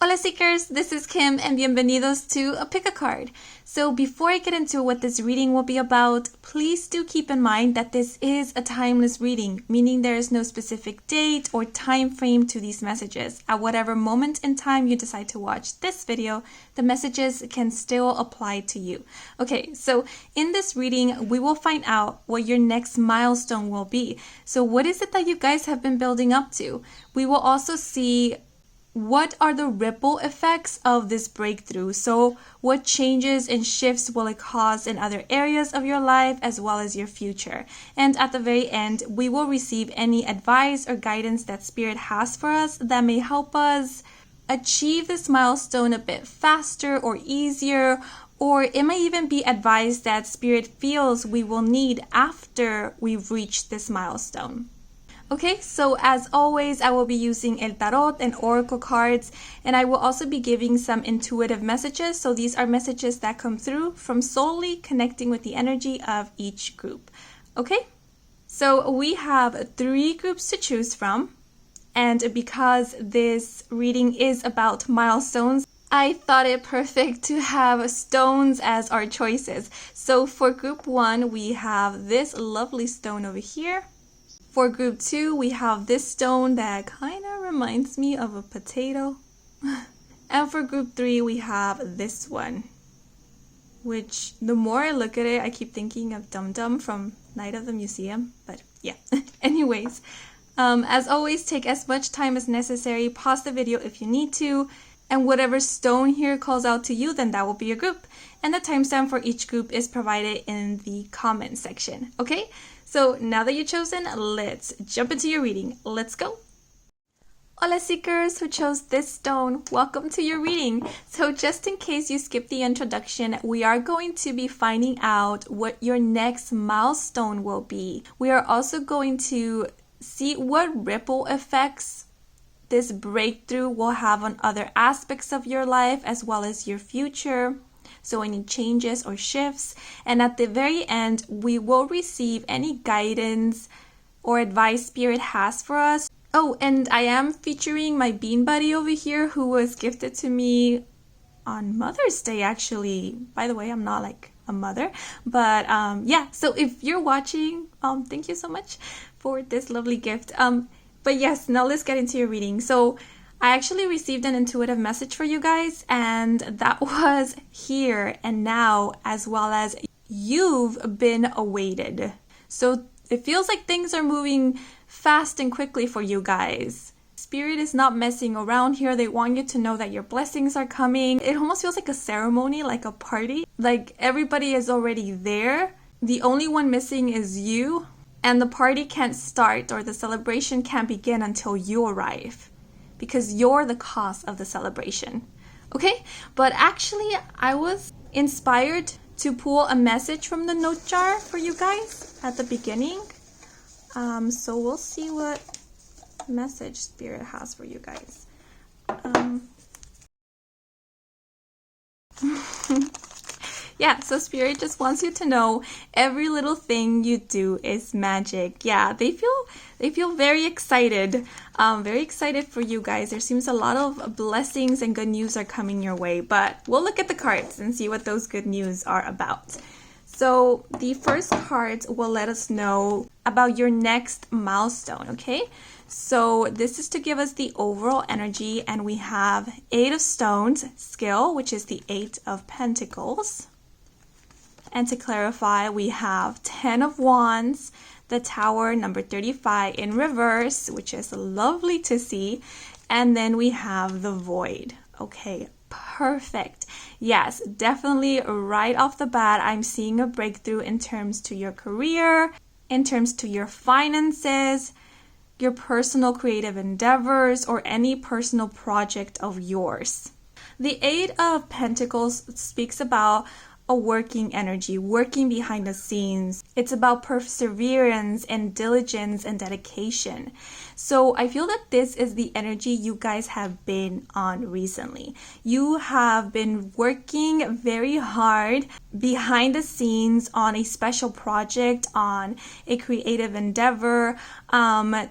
Hola Seekers, this is Kim and bienvenidos to Pick a Card. So before I get into what this reading will be about, please do keep in mind that this is a timeless reading, meaning there is no specific date or time frame to these messages. At whatever moment in time you decide to watch this video, the messages can still apply to you. Okay, so in this reading, we will find out what your next milestone will be. So what is it that you guys have been building up to? We will also see what are the ripple effects of this breakthrough? So what changes and shifts will it cause in other areas of your life as well as your future? And at the very end, we will receive any advice or guidance that Spirit has for us that may help us achieve this milestone a bit faster or easier, or it may even be advice that Spirit feels we will need after we've reached this milestone. Okay, so as always, I will be using El Tarot and Oracle cards, and I will also be giving some intuitive messages. So these are messages that come through from solely connecting with the energy of each group. Okay, so we have 3 groups to choose from, and because this reading is about milestones, I thought it perfect to have stones as our choices. So for group 1, we have this lovely stone over here. For group 2, we have this stone that kind of reminds me of a potato. And for group 3, we have this one, which the more I look at it, I keep thinking of Dum Dum from Night of the Museum. But yeah, anyways, as always, take as much time as necessary. Pause the video if you need to. And whatever stone here calls out to you, then that will be your group. And the timestamp for each group is provided in the comment section. Okay? So now that you've chosen, let's jump into your reading. Let's go. Hola Seekers who chose this stone, welcome to your reading. So just in case you skipped the introduction, we are going to be finding out what your next milestone will be. We are also going to see what ripple effects this breakthrough will have on other aspects of your life as well as your future. So any changes or shifts. And at the very end, we will receive any guidance or advice Spirit has for us. Oh, and I am featuring my bean buddy over here who was gifted to me on Mother's Day, actually. By the way, I'm not like a mother, but yeah. So if you're watching, thank you so much for this lovely gift. But yes, now let's get into your reading. So I actually received an intuitive message for you guys, and that was here and now, as well as you've been awaited. So it feels like things are moving fast and quickly for you guys. Spirit is not messing around here. They want you to know that your blessings are coming. It almost feels like a ceremony, like a party. Like everybody is already there. The only one missing is you, and the party can't start or the celebration can't begin until you arrive, because you're the cause of the celebration. Okay? But actually, I was inspired to pull a message from the note jar for you guys at the beginning. So we'll see what message Spirit has for you guys. Yeah, so Spirit just wants you to know every little thing you do is magic. Yeah, they feel very excited. Very excited for you guys. There seems a lot of blessings and good news are coming your way, but we'll look at the cards and see what those good news are about. So the first cards will let us know about your next milestone, okay? So this is to give us the overall energy, and we have 8 of Stones, skill, which is the 8 of Pentacles. And to clarify, we have 10 of Wands, the Tower, number 35 in reverse, which is lovely to see. And then we have the Void. Okay, perfect. Yes, definitely right off the bat, I'm seeing a breakthrough in terms to your career, in terms to your finances, your personal creative endeavors, or any personal project of yours. The 8 of Pentacles speaks about a working energy, working behind the scenes. It's about perseverance and diligence and dedication. So I feel that this is the energy you guys have been on recently. You have been working very hard behind the scenes on a special project, on a creative endeavor.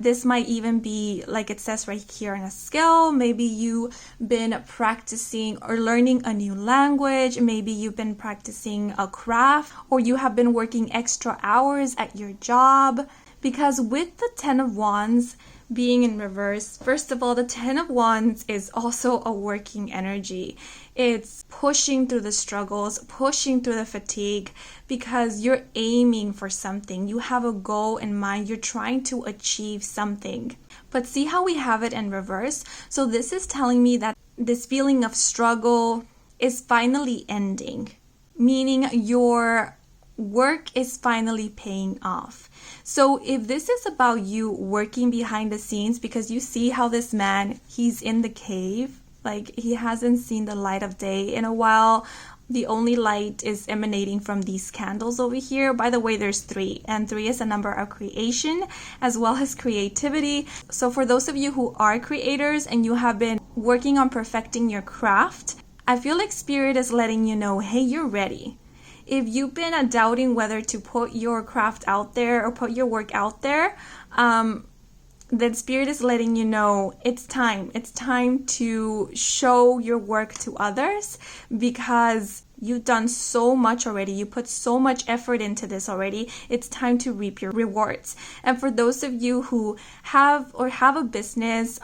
This might even be, like it says right here, in a skill. Maybe you've been practicing or learning a new language. Maybe you've been practicing a craft, or you have been working extra hours at your job. Because with the Ten of Wands being in reverse, first of all, the Ten of Wands is also a working energy. It's pushing through the struggles, pushing through the fatigue, because you're aiming for something. You have a goal in mind. You're trying to achieve something. But see how we have it in reverse? So this is telling me that this feeling of struggle is finally ending, meaning your work is finally paying off. So if this is about you working behind the scenes, because you see how this man, he's in the cave, like he hasn't seen the light of day in a while. The only light is emanating from these candles over here. By the way, there's 3, and 3 is a number of creation as well as creativity. So for those of you who are creators and you have been working on perfecting your craft, I feel like Spirit is letting you know, hey, you're ready. If you've been doubting whether to put your craft out there or put your work out there, then Spirit is letting you know it's time. It's time to show your work to others, because you've done so much already. You put so much effort into this already. It's time to reap your rewards. And for those of you who have a business,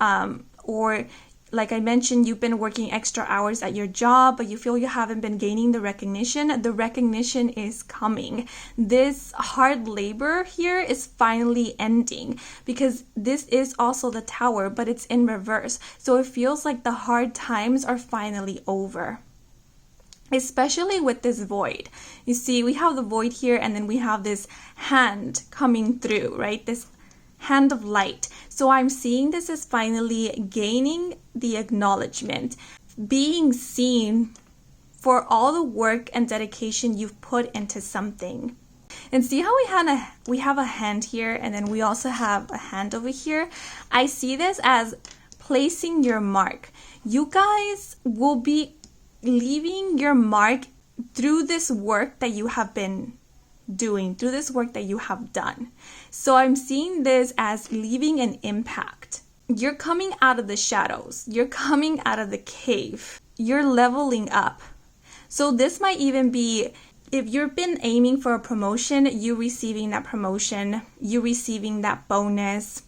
or like I mentioned, you've been working extra hours at your job, but you feel you haven't been gaining the recognition. The recognition is coming. This hard labor here is finally ending, because this is also the Tower, but it's in reverse. So it feels like the hard times are finally over. Especially with this void. You see, we have the void here, and then we have this hand coming through, right? This hand of light. So I'm seeing this as finally gaining the acknowledgement, being seen for all the work and dedication you've put into something. And see how we have a hand here, and then we also have a hand over here. I see this as placing your mark. You guys will be leaving your mark through this work that you have been doing, through this work that you have done. So I'm seeing this as leaving an impact. You're coming out of the shadows. You're coming out of the cave. You're leveling up. So this might even be, if you've been aiming for a promotion, you receiving that promotion, you receiving that bonus.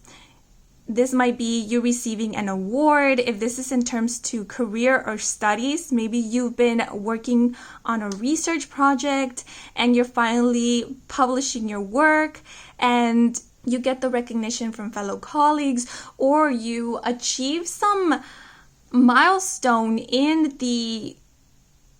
This might be you receiving an award. If this is in terms to career or studies, maybe you've been working on a research project and you're finally publishing your work and you get the recognition from fellow colleagues, or you achieve some milestone in the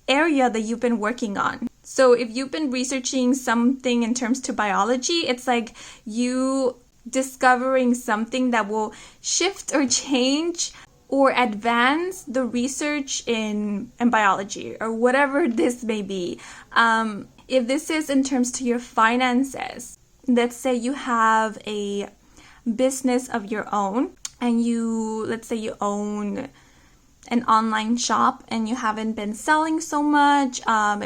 area that you've been working on. So if you've been researching something in terms to biology, it's like you discovering something that will shift or change or advance the research in biology, or whatever this may be. If this is in terms to your finances, let's say you have a business of your own, and let's say you own an online shop and you haven't been selling so much,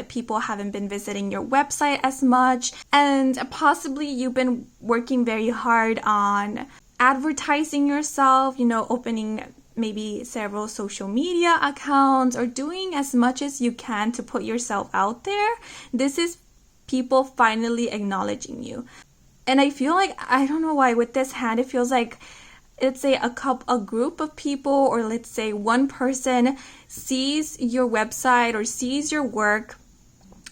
people haven't been visiting your website as much, and possibly you've been working very hard on advertising yourself, opening maybe several social media accounts or doing as much as you can to put yourself out there. This is people finally acknowledging you. And I feel like, I don't know why, with this hand, it feels like, let's say a group of people, or let's say one person sees your website or sees your work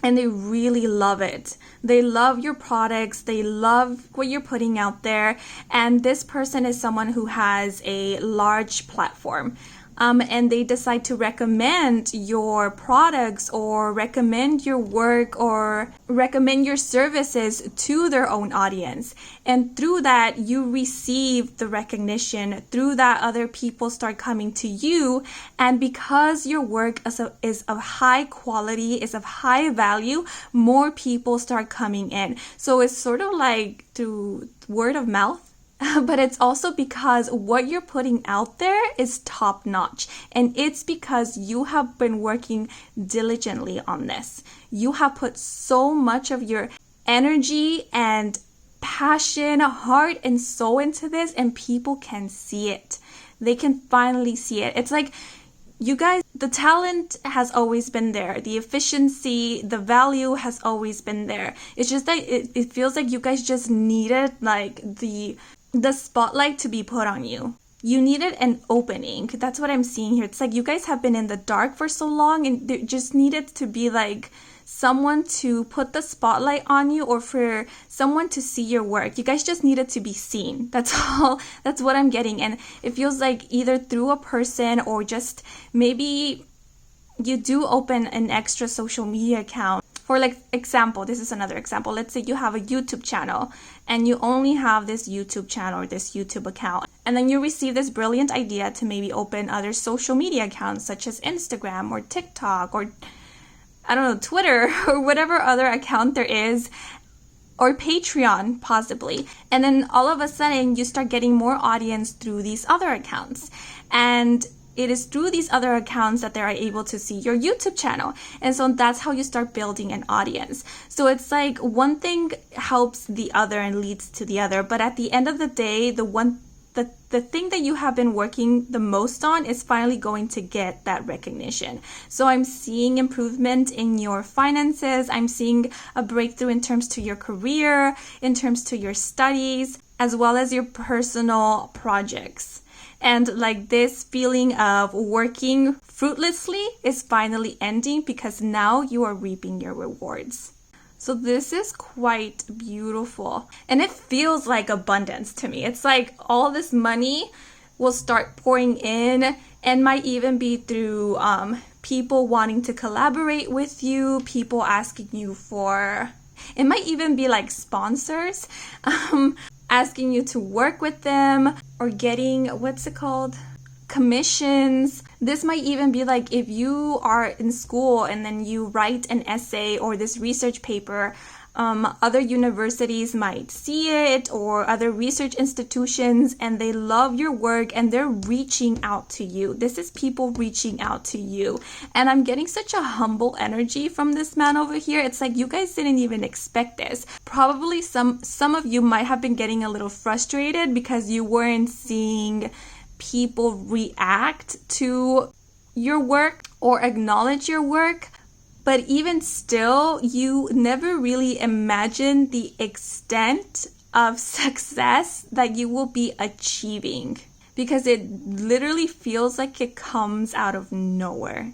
and they really love it. They love your products. They love what you're putting out there. And this person is someone who has a large platform. And they decide to recommend your products or recommend your work or recommend your services to their own audience. And through that, you receive the recognition. Through that, other people start coming to you. And because your work is of high quality, is of high value, more people start coming in. So it's sort of like through word of mouth. but it's also because what you're putting out there is top notch. And it's because you have been working diligently on this. You have put so much of your energy and passion, heart, and soul into this, and people can see it. They can finally see it. It's like, you guys, the talent has always been there. The efficiency, the value has always been there. It's just that it feels like you guys just needed like the spotlight to be put on you. You needed an opening. That's what I'm seeing here. It's like you guys have been in the dark for so long, and there just needed to be like someone to put the spotlight on you, or for someone to see your work. You guys just needed to be seen. That's all. That's what I'm getting. And it feels like either through a person, or just maybe you do open an extra social media account. For like example, this is another example. Let's say you have a YouTube channel and you only have this YouTube channel or this YouTube account. And then you receive this brilliant idea to maybe open other social media accounts such as Instagram or TikTok or I don't know, Twitter or whatever other account there is, or Patreon possibly. And then all of a sudden you start getting more audience through these other accounts. And it is through these other accounts that they are able to see your YouTube channel. And so that's how you start building an audience. So it's like one thing helps the other and leads to the other. But at the end of the day, the thing that you have been working the most on is finally going to get that recognition. So I'm seeing improvement in your finances. I'm seeing a breakthrough in terms to your career, in terms to your studies, as well as your personal projects. And like this feeling of working fruitlessly is finally ending because now you are reaping your rewards. So this is quite beautiful. And it feels like abundance to me. It's like all this money will start pouring in, and might even be through people wanting to collaborate with you, people asking you for, it might even be like sponsors, asking you to work with them, or getting, commissions. This might even be like if you are in school and then you write an essay or this research paper, other universities might see it, or other research institutions, and they love your work and they're reaching out to you. This is people reaching out to you. And I'm getting such a humble energy from this man over here. It's like you guys didn't even expect this. Probably some of you might have been getting a little frustrated because you weren't seeing people react to your work or acknowledge your work. But even still, you never really imagined the extent of success that you will be achieving, because it literally feels like it comes out of nowhere.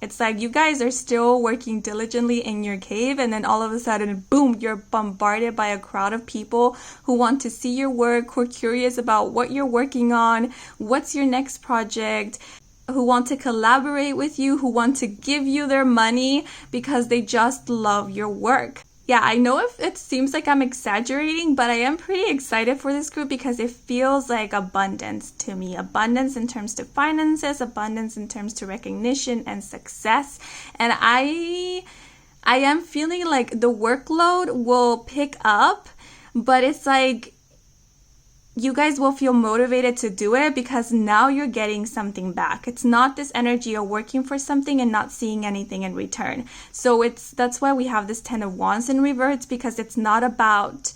It's like you guys are still working diligently in your cave, and then all of a sudden, boom, you're bombarded by a crowd of people who want to see your work, who are curious about what you're working on, what's your next project, who want to collaborate with you, who want to give you their money because they just love your work. Yeah, I know if it seems like I'm exaggerating, but I am pretty excited for this group because it feels like abundance to me. Abundance in terms to finances, abundance in terms to recognition and success. And I am feeling like the workload will pick up, but it's like you guys will feel motivated to do it because now you're getting something back. It's not this energy of working for something and not seeing anything in return. So that's why we have this 10 of Wands in reverse, because it's not about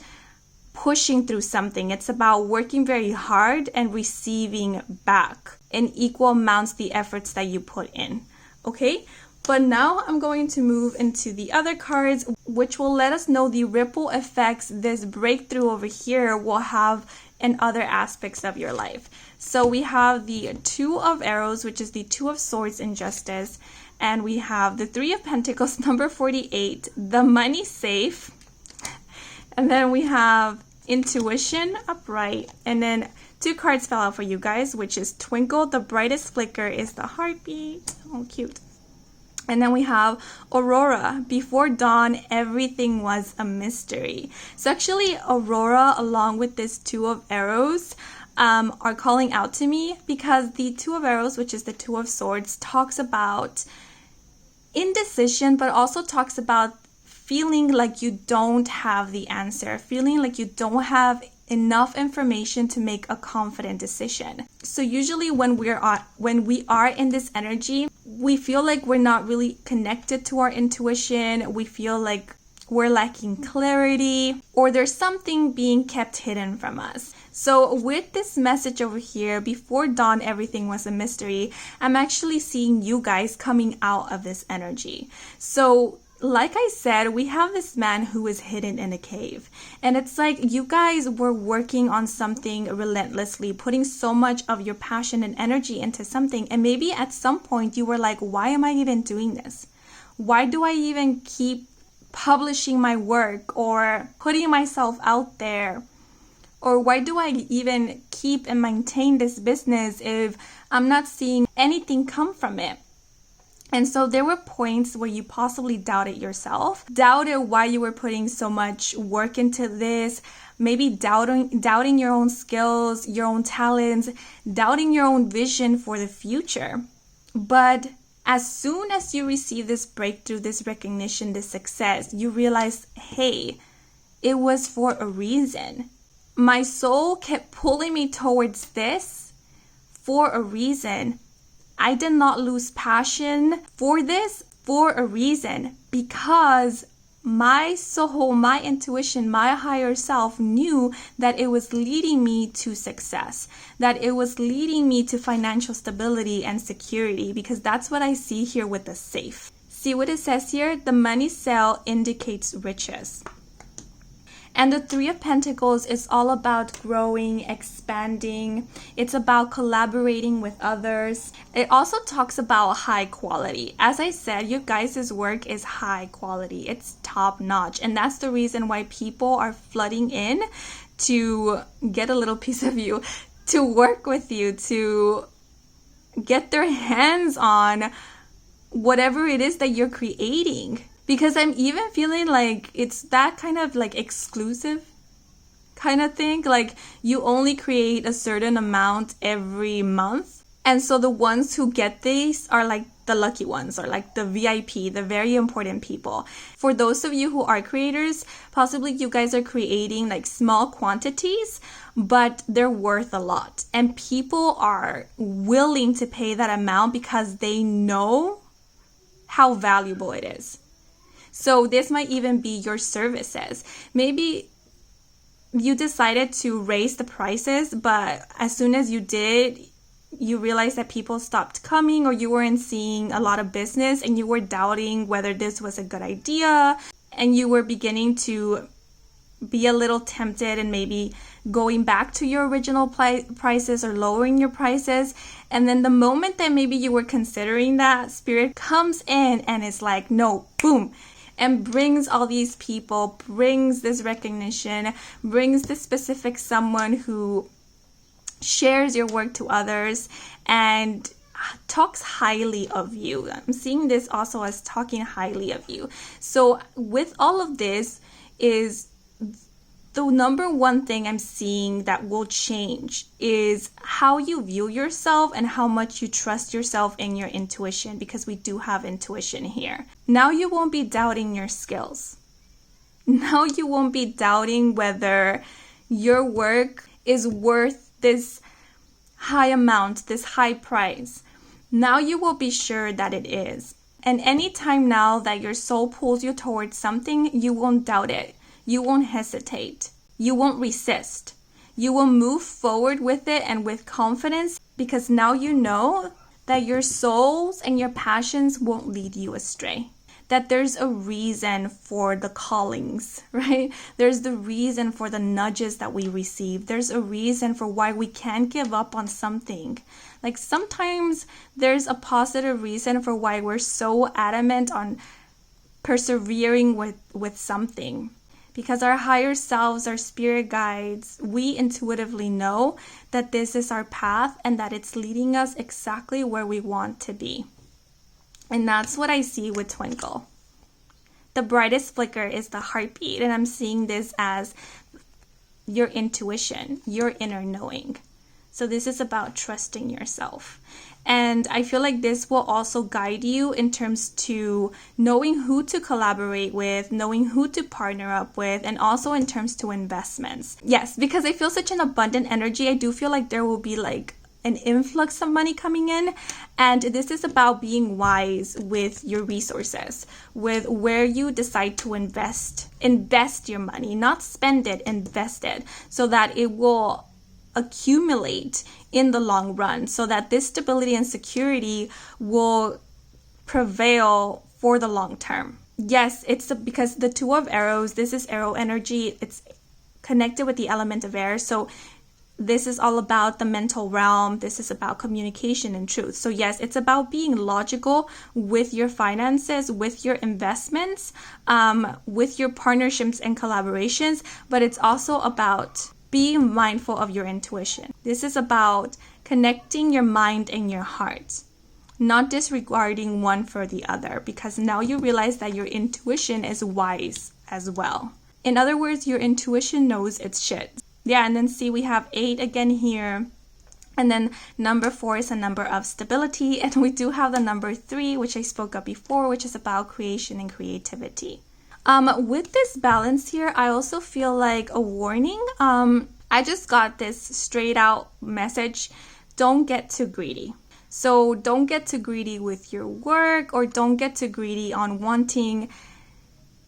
pushing through something. It's about working very hard and receiving back in equal amounts the efforts that you put in. Okay? But now I'm going to move into the other cards, which will let us know the ripple effects this breakthrough over here will have in other aspects of your life. So we have the Two of Arrows, which is the Two of Swords in Justice. And we have the Three of Pentacles, number 48, the Money Safe. And then we have Intuition upright. And then two cards fell out for you guys, which is Twinkle, the brightest flicker is the heartbeat. Oh, cute. And then we have Aurora. Before dawn, everything was a mystery. So actually, Aurora, along with this Two of Arrows, are calling out to me, because the Two of Arrows, which is the Two of Swords, talks about indecision, but also talks about feeling like you don't have the answer, feeling like you don't have enough information to make a confident decision. So usually when we are in this energy, we feel like we're not really connected to our intuition. We feel like we're lacking clarity, or there's something being kept hidden from us. So with this message over here, before dawn, everything was a mystery. I'm actually seeing you guys coming out of this energy. So like I said, we have this man who is hidden in a cave. And it's like you guys were working on something relentlessly, putting so much of your passion and energy into something. And maybe at some point you were like, why am I even doing this? Why do I even keep publishing my work or putting myself out there? Or why do I even keep and maintain this business if I'm not seeing anything come from it? And so there were points where you possibly doubted yourself, doubted why you were putting so much work into this, maybe doubting your own skills, your own talents, doubting your own vision for the future. But as soon as you receive this breakthrough, this recognition, this success, you realize, hey, it was for a reason. My soul kept pulling me towards this for a reason. I did not lose passion for this for a reason, because my soul, my intuition, my higher self knew that it was leading me to success, that it was leading me to financial stability and security, because that's what I see here with the safe. See what it says here? The money cell indicates riches. And the Three of Pentacles is all about growing, expanding. It's about collaborating with others. It also talks about high quality. As I said, your guys' work is high quality. It's top notch. And that's the reason why people are flooding in to get a little piece of you, to work with you, to get their hands on whatever it is that you're creating. Because I'm even feeling like it's that kind of like exclusive kind of thing. Like you only create a certain amount every month. And so the ones who get these are like the lucky ones, or like the VIP, the very important people. For those of you who are creators, possibly you guys are creating like small quantities, but they're worth a lot. And people are willing to pay that amount because they know how valuable it is. So this might even be your services. Maybe you decided to raise the prices, but as soon as you did, you realized that people stopped coming, or you weren't seeing a lot of business, and you were doubting whether this was a good idea, and you were beginning to be a little tempted and maybe going back to your original prices or lowering your prices. And then the moment that maybe you were considering that, Spirit comes in and it's like, no, boom, and brings all these people, brings this recognition, brings this specific someone who shares your work to others and talks highly of you. I'm seeing this also as talking highly of you. So with all of this is the number one thing I'm seeing that will change is how you view yourself and how much you trust yourself in your intuition, because we do have intuition here. Now you won't be doubting your skills. Now you won't be doubting whether your work is worth this high amount, this high price. Now you will be sure that it is. And anytime now that your soul pulls you towards something, you won't doubt it. You won't hesitate. You won't resist. You will move forward with it and with confidence, because now you know that your souls and your passions won't lead you astray. That there's a reason for the callings, right? There's the reason for the nudges that we receive. There's a reason for why we can't give up on something. Like sometimes there's a positive reason for why we're so adamant on persevering with something. Because our higher selves, our spirit guides, we intuitively know that this is our path and that it's leading us exactly where we want to be. And that's what I see with Twinkle. The brightest flicker is the heartbeat, and I'm seeing this as your intuition, your inner knowing. So this is about trusting yourself. And I feel like this will also guide you in terms to knowing who to collaborate with, knowing who to partner up with, and also in terms to investments. Yes, because I feel such an abundant energy, I do feel like there will be like an influx of money coming in, and this is about being wise with your resources, with where you decide to invest your money, not spend it, invest it, so that it will accumulate in the long run, so that this stability and security will prevail for the long term. Yes, it's because the Two of Arrows, this is arrow energy, it's connected with the element of air, so this is all about the mental realm. This is about communication and truth. So yes, it's about being logical with your finances, with your investments, with your partnerships and collaborations, but it's also about being mindful of your intuition. This is about connecting your mind and your heart, not disregarding one for the other, because now you realize that your intuition is wise as well. In other words, your intuition knows its shit. Yeah, and then see, we have 8 again here. And then number 4 is a number of stability. And we do have the number 3, which I spoke of before, which is about creation and creativity. With this balance here, I also feel like a warning. I just got this straight out message. Don't get too greedy. So don't get too greedy with your work, or don't get too greedy on wanting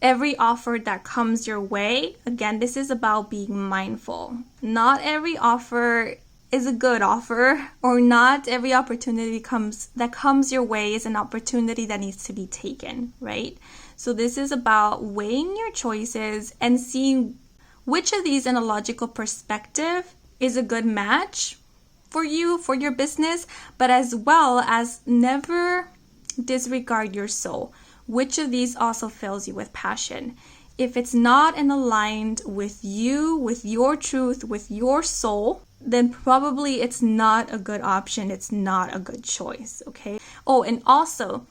every offer that comes your way. Again, this is about being mindful. Not every offer is a good offer, or not every opportunity that comes your way is an opportunity that needs to be taken, right? So this is about weighing your choices and seeing which of these in a logical perspective is a good match for you, for your business, but as well as never disregard your soul. Which of these also fills you with passion? If it's not in aligned with you, with your truth, with your soul, then probably it's not a good option. It's not a good choice, okay? Oh, and also,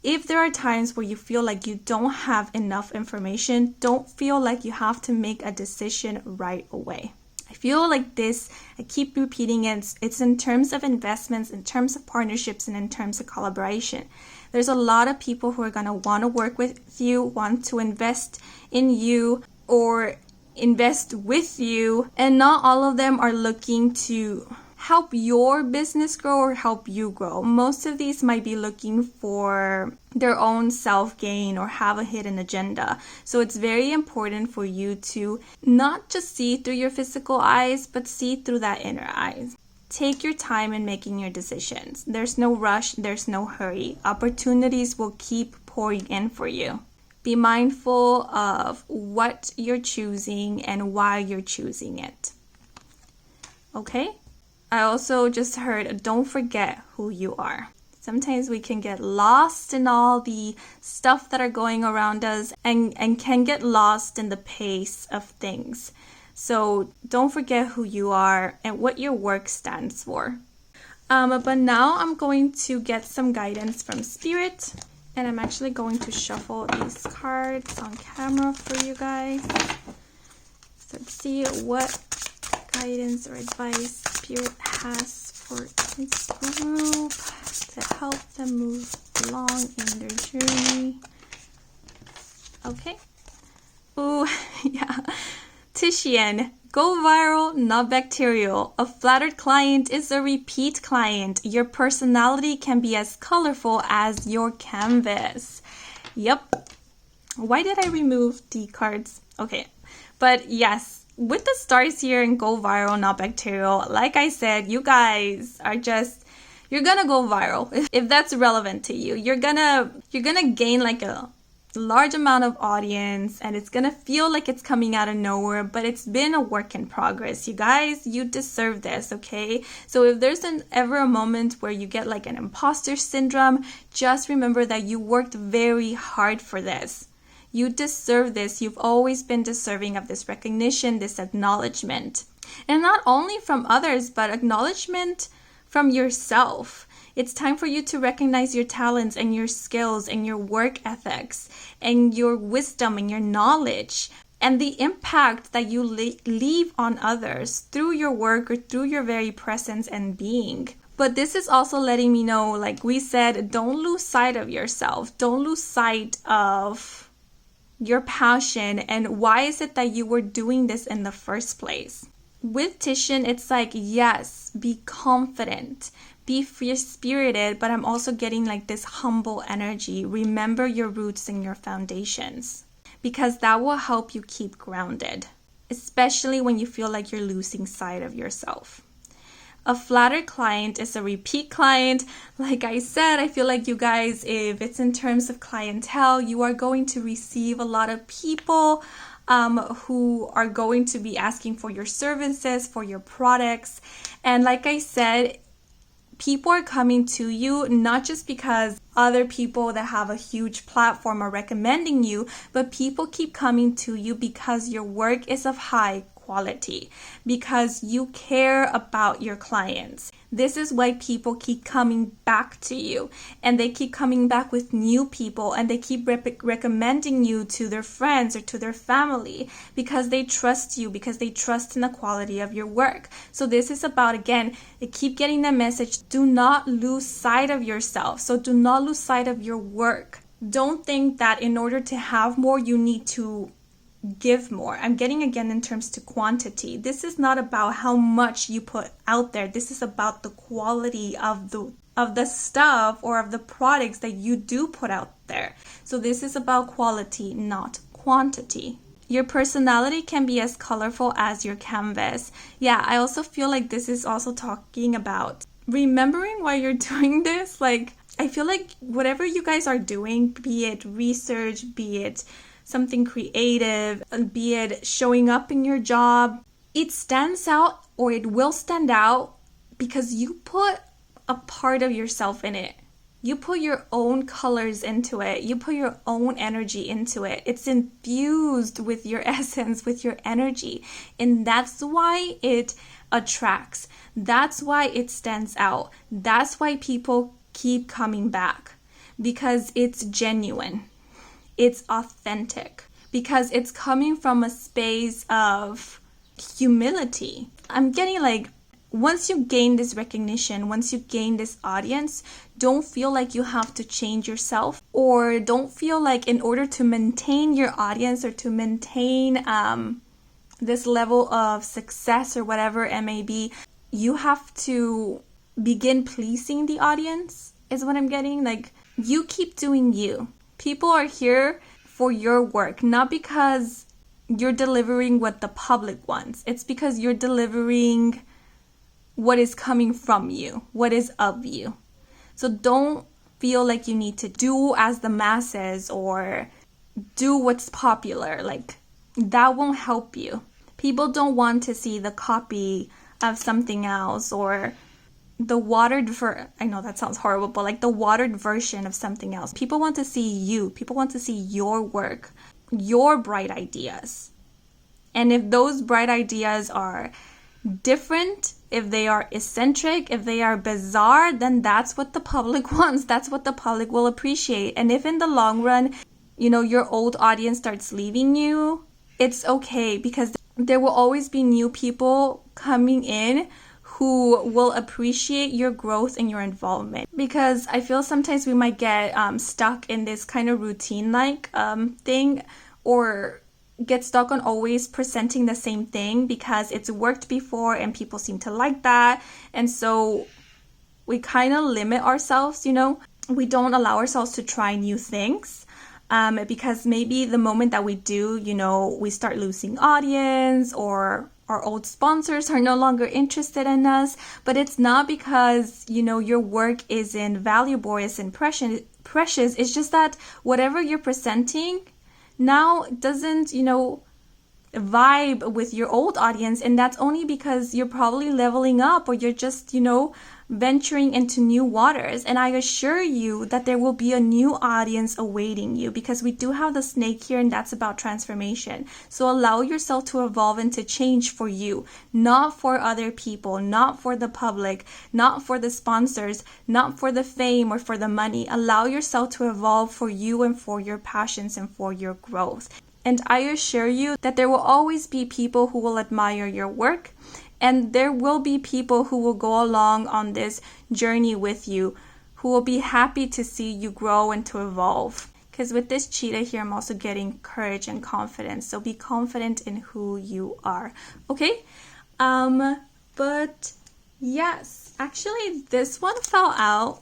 if there are times where you feel like you don't have enough information, don't feel like you have to make a decision right away. I feel like this, I keep repeating it, it's in terms of investments, in terms of partnerships, and in terms of collaboration. There's a lot of people who are going to want to work with you, want to invest in you or invest with you, and not all of them are looking to help your business grow or help you grow. Most of these might be looking for their own self-gain or have a hidden agenda. So it's very important for you to not just see through your physical eyes, but see through that inner eyes. Take your time in making your decisions. There's no rush, there's no hurry. Opportunities will keep pouring in for you. Be mindful of what you're choosing and why you're choosing it. Okay? I also just heard, don't forget who you are. Sometimes we can get lost in all the stuff that are going around us and can get lost in the pace of things. So don't forget who you are and what your work stands for. But now I'm going to get some guidance from Spirit, and I'm actually going to shuffle these cards on camera for you guys. So let's see what guidance or advice Spirit has for this group to help them move along in their journey. Okay. Ooh, yeah. Titian, go viral, not bacterial. A flattered client is a repeat client. Your personality can be as colorful as your canvas. Yep. Why did I remove the cards? Okay. But yes, with the stars here and go viral, not bacterial, like I said, you guys are just, you're gonna go viral. If that's relevant to you, you're gonna gain like a large amount of audience, and it's gonna feel like it's coming out of nowhere, but it's been a work in progress. You guys, you deserve this, okay? So if there's ever a moment where you get like an imposter syndrome, just remember that you worked very hard for this. You deserve this. You've always been deserving of this recognition, this acknowledgement. And not only from others, but acknowledgement from yourself. It's time for you to recognize your talents and your skills and your work ethics and your wisdom and your knowledge and the impact that you leave on others through your work or through your very presence and being. But this is also letting me know, like we said, don't lose sight of yourself. Don't lose sight of your passion and why is it that you were doing this in the first place. With Titian, it's like, yes, be confident, be free-spirited, but I'm also getting like this humble energy. Remember your roots and your foundations, because that will help you keep grounded, especially when you feel like you're losing sight of yourself. A flattered client is a repeat client. Like I said, I feel like you guys, if it's in terms of clientele, you are going to receive a lot of people who are going to be asking for your services, for your products. And like I said, people are coming to you not just because other people that have a huge platform are recommending you, but people keep coming to you because your work is of high quality, because you care about your clients. This is why people keep coming back to you, and they keep coming back with new people, and they keep recommending you to their friends or to their family, because they trust you, because they trust in the quality of your work. So this is about, again, keep getting the message. Do not lose sight of yourself. So do not lose sight of your work. Don't think that in order to have more, you need to give more. I'm getting again in terms to quantity. This is not about how much you put out there. This is about the quality of the stuff or of the products that you do put out there. So this is about quality, not quantity. Your personality can be as colorful as your canvas. Yeah, I also feel like this is also talking about remembering why you're doing this. Like, I feel like whatever you guys are doing, be it research, be it something creative, be it showing up in your job, it stands out, or it will stand out because you put a part of yourself in it. You put your own colors into it. You put your own energy into it. It's infused with your essence, with your energy. And that's why it attracts. That's why it stands out. That's why people keep coming back, because it's genuine. It's authentic, because it's coming from a space of humility. I'm getting like, once you gain this recognition, once you gain this audience, don't feel like you have to change yourself, or don't feel like in order to maintain your audience or to maintain this level of success or whatever it may be, you have to begin pleasing the audience, is what I'm getting. Like, you keep doing you. People are here for your work, not because you're delivering what the public wants. It's because you're delivering what is coming from you, what is of you. So don't feel like you need to do as the masses or do what's popular. Like, that won't help you. People don't want to see the copy of something else, or the watered I know that sounds horrible, but like the watered version of something else. People want to see you. People want to see your work, your bright ideas. And if those bright ideas are different, if they are eccentric, if they are bizarre, then that's what the public wants. That's what the public will appreciate. And if in the long run, your old audience starts leaving you, it's okay, because there will always be new people coming in who will appreciate your growth and your involvement. Because I feel sometimes we might get stuck in this kind of routine-like thing, or get stuck on always presenting the same thing because it's worked before and people seem to like that. And so we kind of limit ourselves, We don't allow ourselves to try new things. Because maybe the moment that we do, we start losing audience, or our old sponsors are no longer interested in us. But it's not because, your work isn't valuable or isn't precious. It's just that whatever you're presenting now doesn't, vibe with your old audience. And that's only because you're probably leveling up, or you're just, venturing into new waters. And I assure you that there will be a new audience awaiting you, because we do have the snake here, and that's about transformation. So allow yourself to evolve and to change for you, not for other people, not for the public, not for the sponsors, not for the fame or for the money. Allow yourself to evolve for you and for your passions and for your growth. And I assure you that there will always be people who will admire your work, And there will be people who will go along on this journey with you, who will be happy to see you grow and to evolve. Because with this cheetah here, I'm also getting courage and confidence. So be confident in who you are. Okay? But yes, actually this one fell out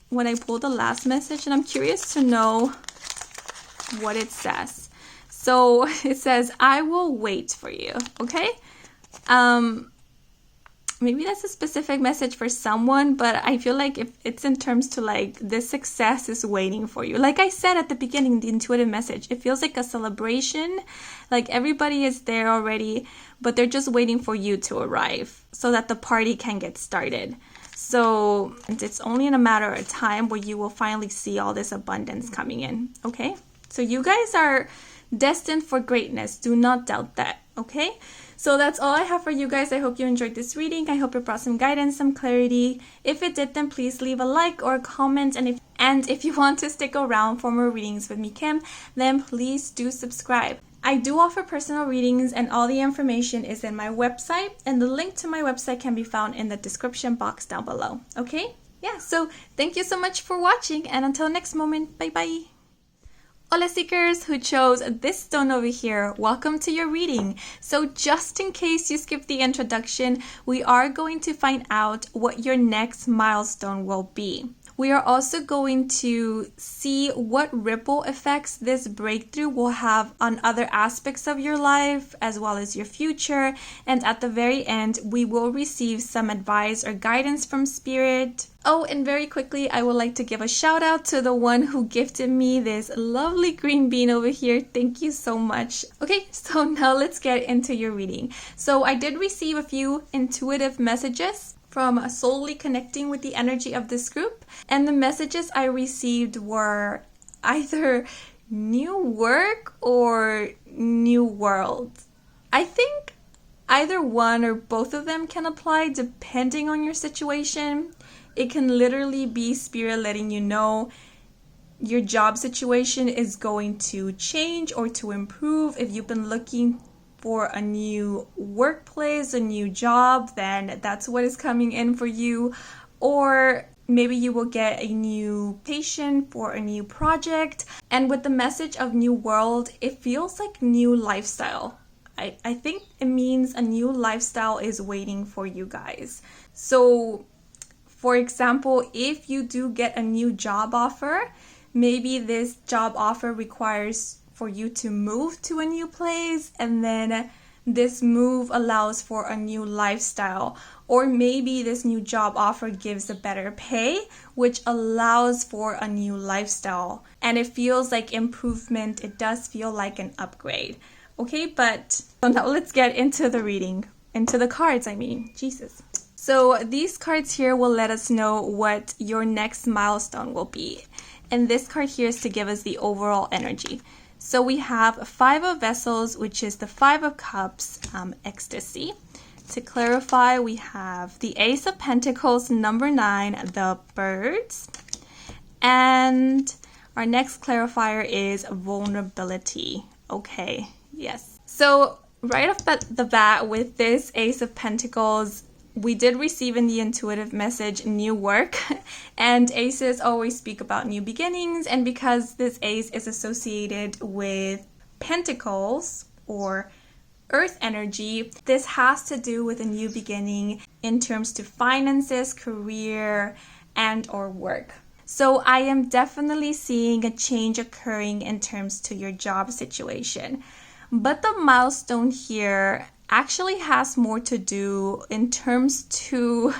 when I pulled the last message, and I'm curious to know what it says. So it says, I will wait for you. Okay? Maybe that's a specific message for someone, but I feel like if it's in terms to like this success is waiting for you. Like I said at the beginning, the intuitive message, it feels like a celebration. Like everybody is there already, but they're just waiting for you to arrive so that the party can get started. So it's only in a matter of time where you will finally see all this abundance coming in. Okay? So you guys are destined for greatness. Do not doubt that. Okay? So that's all I have for you guys. I hope you enjoyed this reading. I hope it brought some guidance, some clarity. If it did, then please leave a like or a comment. And if you want to stick around for more readings with me, Kim, then please do subscribe. I do offer personal readings, and all the information is in my website. And the link to my website can be found in the description box down below. Okay? Yeah, so thank you so much for watching. And until next moment, bye-bye. Hola seekers who chose this stone over here, welcome to your reading. So just in case you skipped the introduction, we are going to find out what your next milestone will be. We are also going to see what ripple effects this breakthrough will have on other aspects of your life as well as your future. And at the very end, we will receive some advice or guidance from Spirit. Oh, and very quickly, I would like to give a shout out to the one who gifted me this lovely green bean over here. Thank you so much. Okay, so now let's get into your reading. So I did receive a few intuitive messages from solely connecting with the energy of this group. And the messages I received were either new work or new world. I think either one or both of them can apply depending on your situation. It can literally be Spirit letting you know your job situation is going to change or to improve. If you've been looking for a new workplace, a new job, then that's what is coming in for you. Or maybe you will get a new patient for a new project. And with the message of new world, it feels like new lifestyle. I think it means a new lifestyle is waiting for you guys. So for example, if you do get a new job offer, maybe this job offer requires for you to move to a new place, and then this move allows for a new lifestyle. Or maybe this new job offer gives a better pay, which allows for a new lifestyle. And it feels like improvement. It does feel like an upgrade. Okay, but so now let's get into the reading. Into the cards, I mean. Jesus. So these cards here will let us know what your next milestone will be. And this card here is to give us the overall energy. So we have Five of Vessels, which is the Five of Cups, ecstasy. To clarify, we have the Ace of Pentacles, number 9, the birds. And our next clarifier is vulnerability. Okay, yes. So right off the bat with this Ace of Pentacles, we did receive in the intuitive message new work, and aces always speak about new beginnings. And because this ace is associated with pentacles or earth energy, this has to do with a new beginning in terms to finances, career, and or work. So I am definitely seeing a change occurring in terms to your job situation. But the milestone here actually has more to do in terms to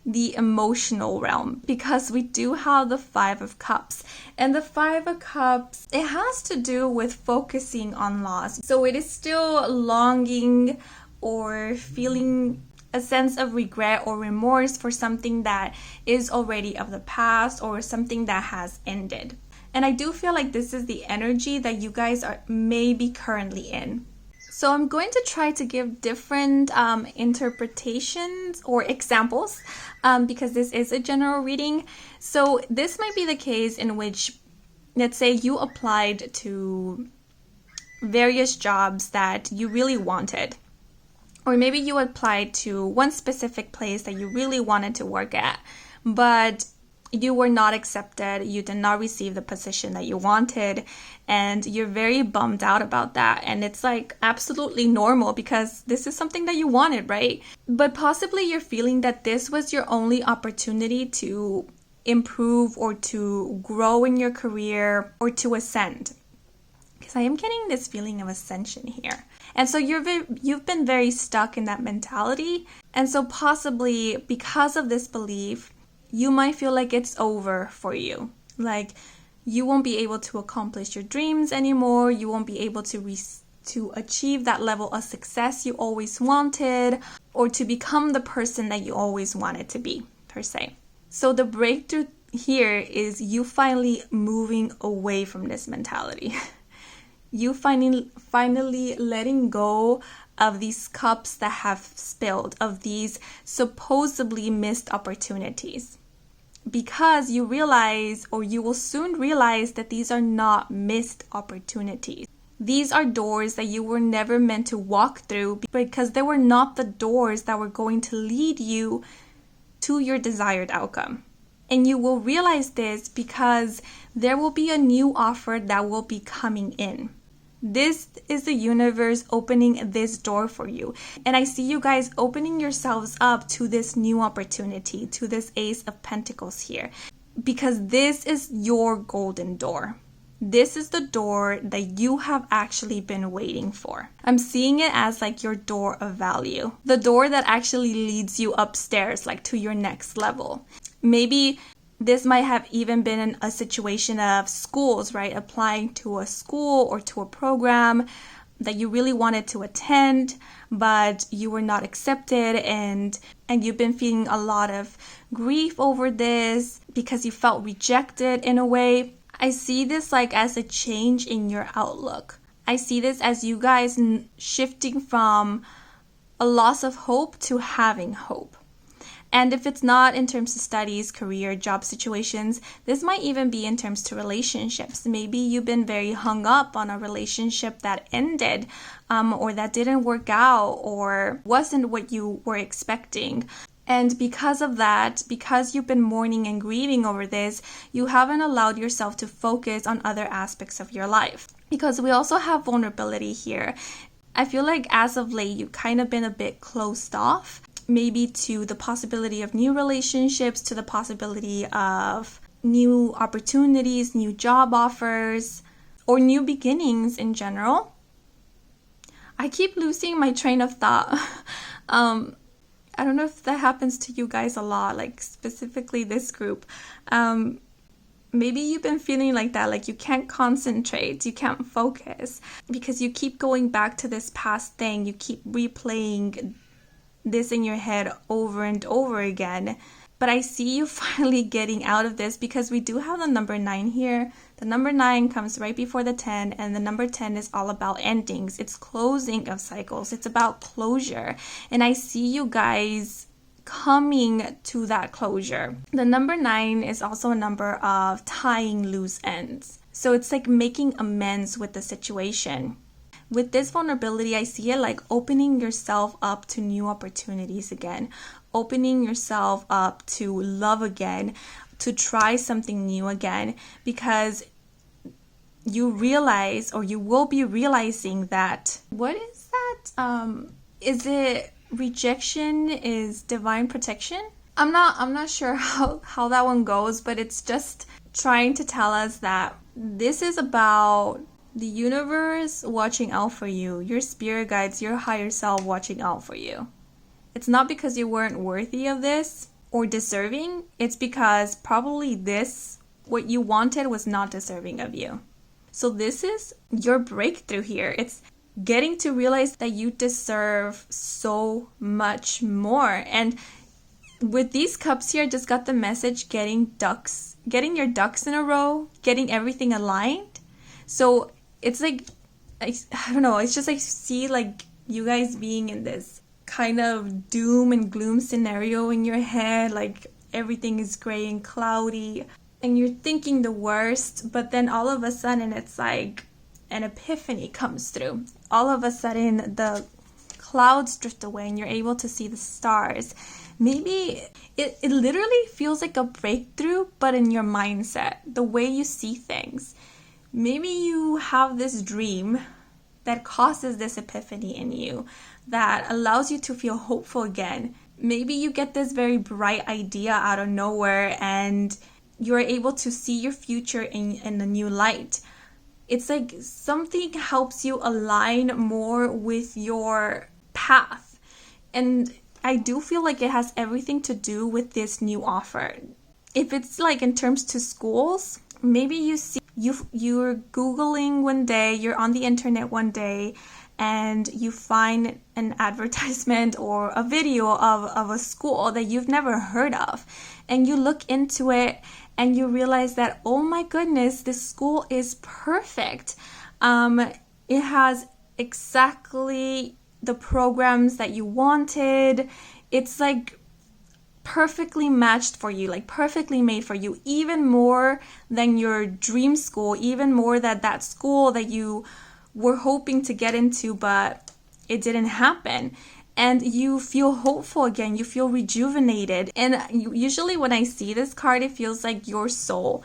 the emotional realm, because we do have the Five of Cups, and the Five of Cups, it has to do with focusing on loss. So it is still longing or feeling a sense of regret or remorse for something that is already of the past or something that has ended. And I do feel like this is the energy that you guys are maybe currently in. So I'm going to try to give different interpretations or examples because this is a general reading. So this might be the case in which, let's say you applied to various jobs that you really wanted, Or maybe you applied to one specific place that you really wanted to work at, but you were not accepted, you did not receive the position that you wanted, and you're very bummed out about that. And it's like absolutely normal because this is something that you wanted, right? But possibly you're feeling that this was your only opportunity to improve or to grow in your career or to ascend. Because I am getting this feeling of ascension here. And so you've been very stuck in that mentality. And so possibly because of this belief, you might feel like it's over for you. Like you won't be able to accomplish your dreams anymore. You won't be able to achieve that level of success you always wanted, or to become the person that you always wanted to be, per se. So the breakthrough here is you finally moving away from this mentality. You finally letting go of these cups that have spilled, of these supposedly missed opportunities. Because you realize, or you will soon realize, that these are not missed opportunities. These are doors that you were never meant to walk through because they were not the doors that were going to lead you to your desired outcome. And you will realize this because there will be a new offer that will be coming in. This is the universe opening this door for you. And I see you guys opening yourselves up to this new opportunity, to this Ace of Pentacles here. Because this is your golden door. This is the door that you have actually been waiting for. I'm seeing it as like your door of value. The door that actually leads you upstairs, like to your next level. Maybe this might have even been in a situation of schools, right? Applying to a school or to a program that you really wanted to attend, but you were not accepted, and you've been feeling a lot of grief over this because you felt rejected in a way. I see this like as a change in your outlook. I see this as you guys shifting from a loss of hope to having hope. And if it's not in terms of studies, career, job situations, this might even be in terms to relationships. Maybe you've been very hung up on a relationship that ended, or that didn't work out, or wasn't what you were expecting. And because of that, because you've been mourning and grieving over this, you haven't allowed yourself to focus on other aspects of your life. Because we also have vulnerability here. I feel like as of late, you've kind of been a bit closed off. Maybe to the possibility of new relationships, to the possibility of new opportunities, new job offers, or new beginnings in general. I keep losing my train of thought. I don't know if that happens to you guys a lot, like specifically this group. Maybe you've been feeling like that, like you can't concentrate, you can't focus, because you keep going back to this past thing, you keep replaying this in your head over and over again. But I see you finally getting out of this because we do have the number 9 here. The number 9 comes right before the 10, and the number 10 is all about endings. It's closing of cycles. It's about closure. And I see you guys coming to that closure. The number 9 is also a number of tying loose ends. So it's like making amends with the situation. With this vulnerability, I see it like opening yourself up to new opportunities again, opening yourself up to love again, to try something new again, because you realize, or you will be realizing that, what is that? Is it rejection is divine protection? I'm not sure how that one goes, but it's just trying to tell us that this is about the universe watching out for you, your spirit guides, your higher self watching out for you. It's not because you weren't worthy of this or deserving. It's because probably this, what you wanted, was not deserving of you. So this is your breakthrough here. It's getting to realize that you deserve so much more. And with these cups here, I just got the message getting your ducks in a row, getting everything aligned. So it's like, I don't know, it's just like see like you guys being in this kind of doom and gloom scenario in your head, like everything is gray and cloudy and you're thinking the worst, but then all of a sudden it's like an epiphany comes through. All of a sudden the clouds drift away and you're able to see the stars. Maybe it literally feels like a breakthrough, but in your mindset, the way you see things. Maybe you have this dream that causes this epiphany in you that allows you to feel hopeful again. Maybe you get this very bright idea out of nowhere and you're able to see your future in a new light. It's like something helps you align more with your path. And I do feel like it has everything to do with this new offer. If it's like in terms to schools, maybe you're Googling one day, you're on the internet one day, and you find an advertisement or a video of a school that you've never heard of. And you look into it and you realize that, oh my goodness, this school is perfect. It has exactly the programs that you wanted. It's like perfectly matched for you, like perfectly made for you, even more than your dream school, even more than that school that you were hoping to get into, but it didn't happen. And you feel hopeful again, you feel rejuvenated. And usually when I see this card, it feels like your soul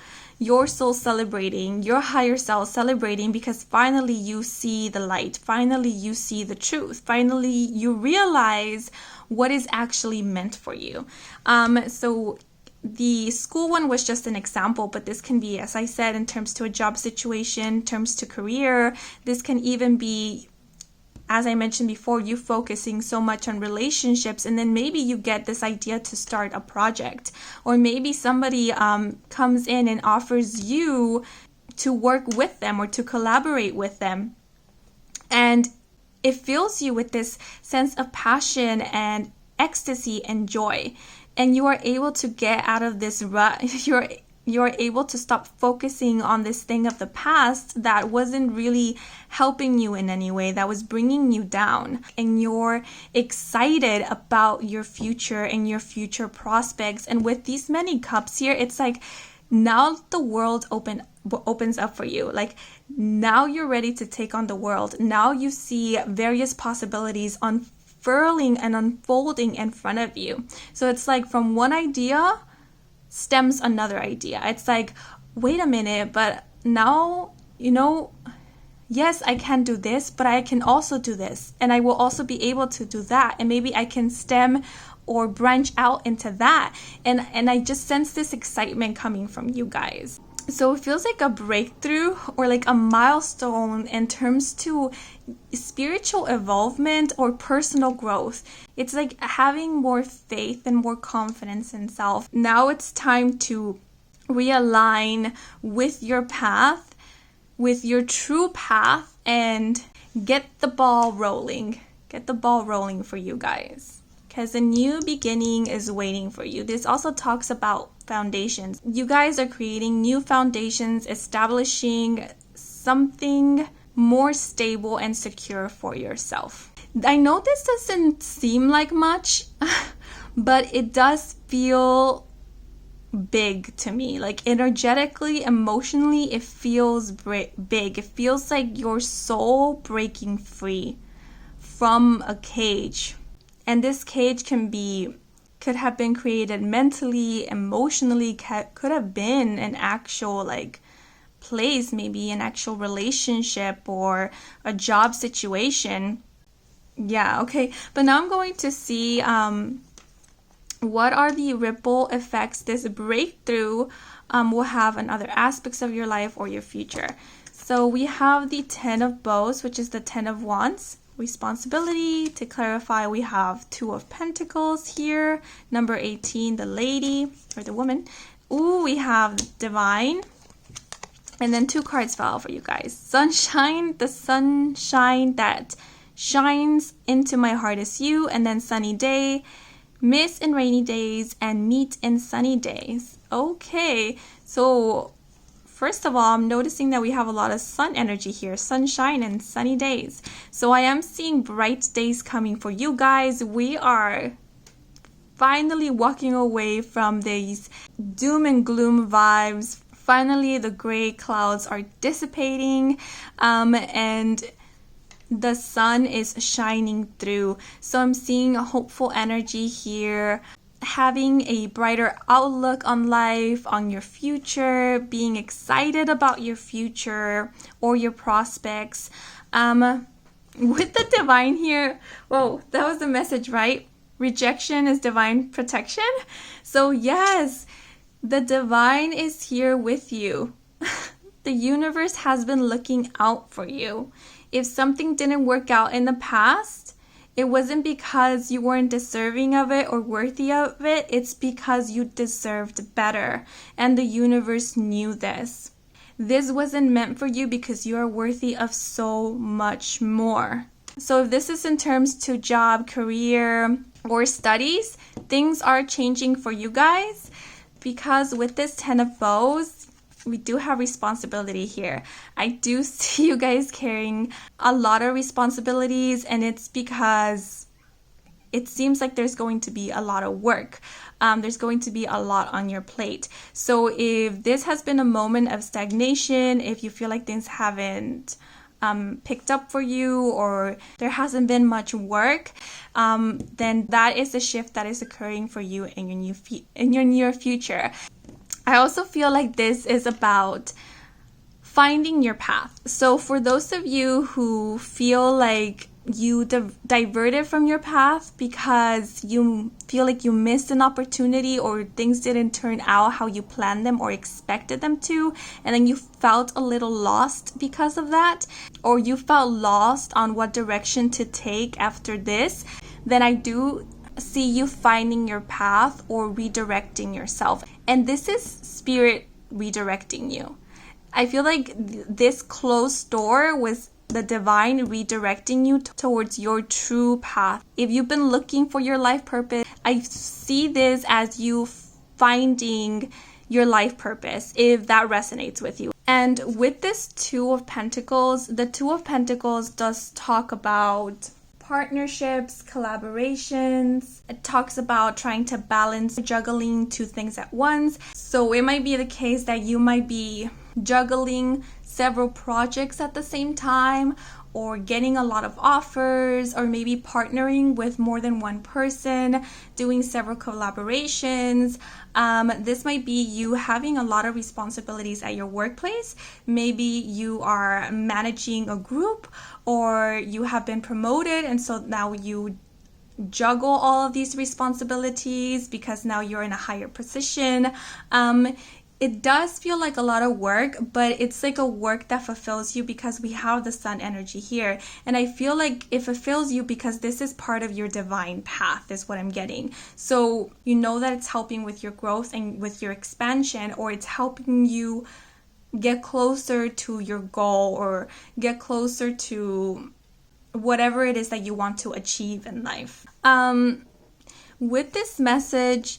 celebrating, your higher self celebrating, because finally you see the light, finally you see the truth, finally you realize what is actually meant for you. So the school one was just an example, but this can be, as I said, in terms to a job situation, in terms to career. This can even be, as I mentioned before, you focusing so much on relationships, and then maybe you get this idea to start a project, or maybe somebody comes in and offers you to work with them or to collaborate with them, and it fills you with this sense of passion and ecstasy and joy, and you are able to get out of this rut. You're able to stop focusing on this thing of the past that wasn't really helping you in any way, that was bringing you down. And you're excited about your future and your future prospects. And with these many cups here, it's like now the world opens up for you. Like now you're ready to take on the world. Now you see various possibilities unfurling and unfolding in front of you. So it's like from one idea stems another idea. It's like, wait a minute, but now, yes, I can do this, but I can also do this, and I will also be able to do that, and maybe I can stem or branch out into that, and I just sense this excitement coming from you guys. So it feels like a breakthrough or like a milestone in terms to spiritual involvement or personal growth. It's like having more faith and more confidence in self. Now it's time to realign with your path, with your true path, and get the ball rolling. Get the ball rolling for you guys, because a new beginning is waiting for you. This also talks about foundations. You guys are creating new foundations, establishing something more stable and secure for yourself. I know this doesn't seem like much, but it does feel big to me. Like energetically, emotionally, it feels big. It feels like your soul breaking free from a cage. And this cage could have been created mentally, emotionally, could have been an actual place, maybe an actual relationship or a job situation. Yeah, okay. But now I'm going to see what are the ripple effects this breakthrough will have on other aspects of your life or your future. So we have the 10 of Bows, which is the 10 of Wands. Responsibility. To clarify, we have 2 of Pentacles here. Number 18, the lady or the woman. Ooh, we have Divine. And then 2 cards fell for you guys. Sunshine, the sunshine that shines into my heart is you. And then Sunny Day, miss in rainy days and meet in sunny days. Okay, so first of all, I'm noticing that we have a lot of sun energy here, sunshine and sunny days. So I am seeing bright days coming for you guys. We are finally walking away from these doom and gloom vibes. Finally, the gray clouds are dissipating, and the sun is shining through. So I'm seeing a hopeful energy here, having a brighter outlook on life, on your future, being excited about your future or your prospects. With the divine here, whoa, that was the message, right? Rejection is divine protection. So yes, the divine is here with you. The universe has been looking out for you. If something didn't work out in the past, it wasn't because you weren't deserving of it or worthy of it. It's because you deserved better. And the universe knew this. This wasn't meant for you because you are worthy of so much more. So if this is in terms to job, career, or studies, things are changing for you guys, because with this 10 of Bows, we do have responsibility here. I do see you guys carrying a lot of responsibilities, and it's because it seems like there's going to be a lot of work. There's going to be a lot on your plate. So if this has been a moment of stagnation, if you feel like things haven't picked up for you, or there hasn't been much work, then that is a shift that is occurring for you in your near future. I also feel like this is about finding your path. So for those of you who feel like you diverted from your path because you feel like you missed an opportunity, or things didn't turn out how you planned them or expected them to, and then you felt a little lost because of that, or you felt lost on what direction to take after this, then I do see you finding your path or redirecting yourself. And this is spirit redirecting you. I feel like this closed door was the divine redirecting you towards your true path. If you've been looking for your life purpose, I see this as you finding your life purpose, if that resonates with you. And with this Two of Pentacles, the Two of Pentacles does talk about partnerships, collaborations. It talks about trying to balance, juggling two things at once. So it might be the case that you might be juggling several projects at the same time, or getting a lot of offers, or maybe partnering with more than one person, doing several collaborations. This might be you having a lot of responsibilities at your workplace. Maybe you are managing a group, or you have been promoted, and so now you juggle all of these responsibilities because now you're in a higher position. It does feel like a lot of work, but it's like a work that fulfills you because we have the sun energy here. And I feel like it fulfills you because this is part of your divine path, is what I'm getting. So you know that it's helping with your growth and with your expansion, or it's helping you get closer to your goal, or get closer to whatever it is that you want to achieve in life. With this message,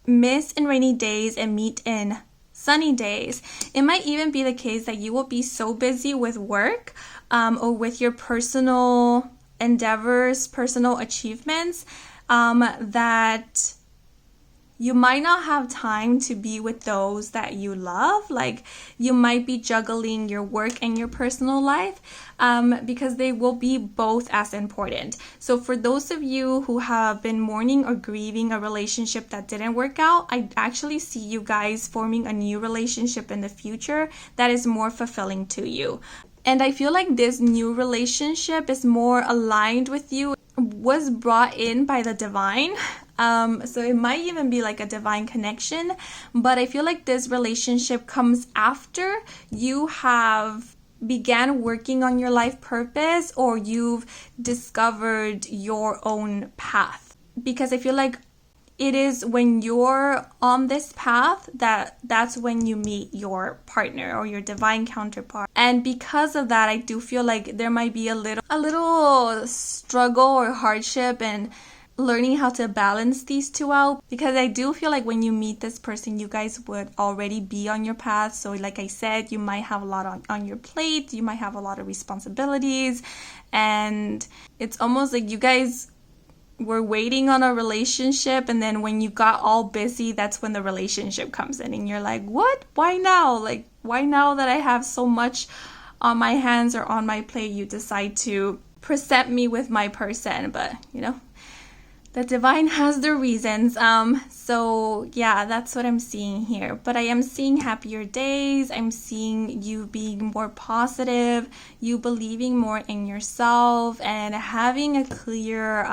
miss in rainy days and meet in sunny days. It might even be the case that you will be so busy with work, or with your personal endeavors, personal achievements, that you might not have time to be with those that you love. Like, you might be juggling your work and your personal life, because they will be both as important. So for those of you who have been mourning or grieving a relationship that didn't work out, I actually see you guys forming a new relationship in the future that is more fulfilling to you. And I feel like this new relationship is more aligned with you, was brought in by the divine. So it might even be like a divine connection, but I feel like this relationship comes after you have began working on your life purpose, or you've discovered your own path. Because I feel like it is when you're on this path that's when you meet your partner or your divine counterpart. And because of that, I do feel like there might be a little struggle or hardship in learning how to balance these two out, because I do feel like when you meet this person, you guys would already be on your path. So like I said, you might have a lot on your plate, you might have a lot of responsibilities, and it's almost like you guys were waiting on a relationship, and then when you got all busy, that's when the relationship comes in, and you're like, what? Why now? Like, why now that I have so much on my hands or on my plate you decide to present me with my person. But the divine has their reasons. So yeah, that's what I'm seeing here. But I am seeing happier days. I'm seeing you being more positive, you believing more in yourself, and having a clear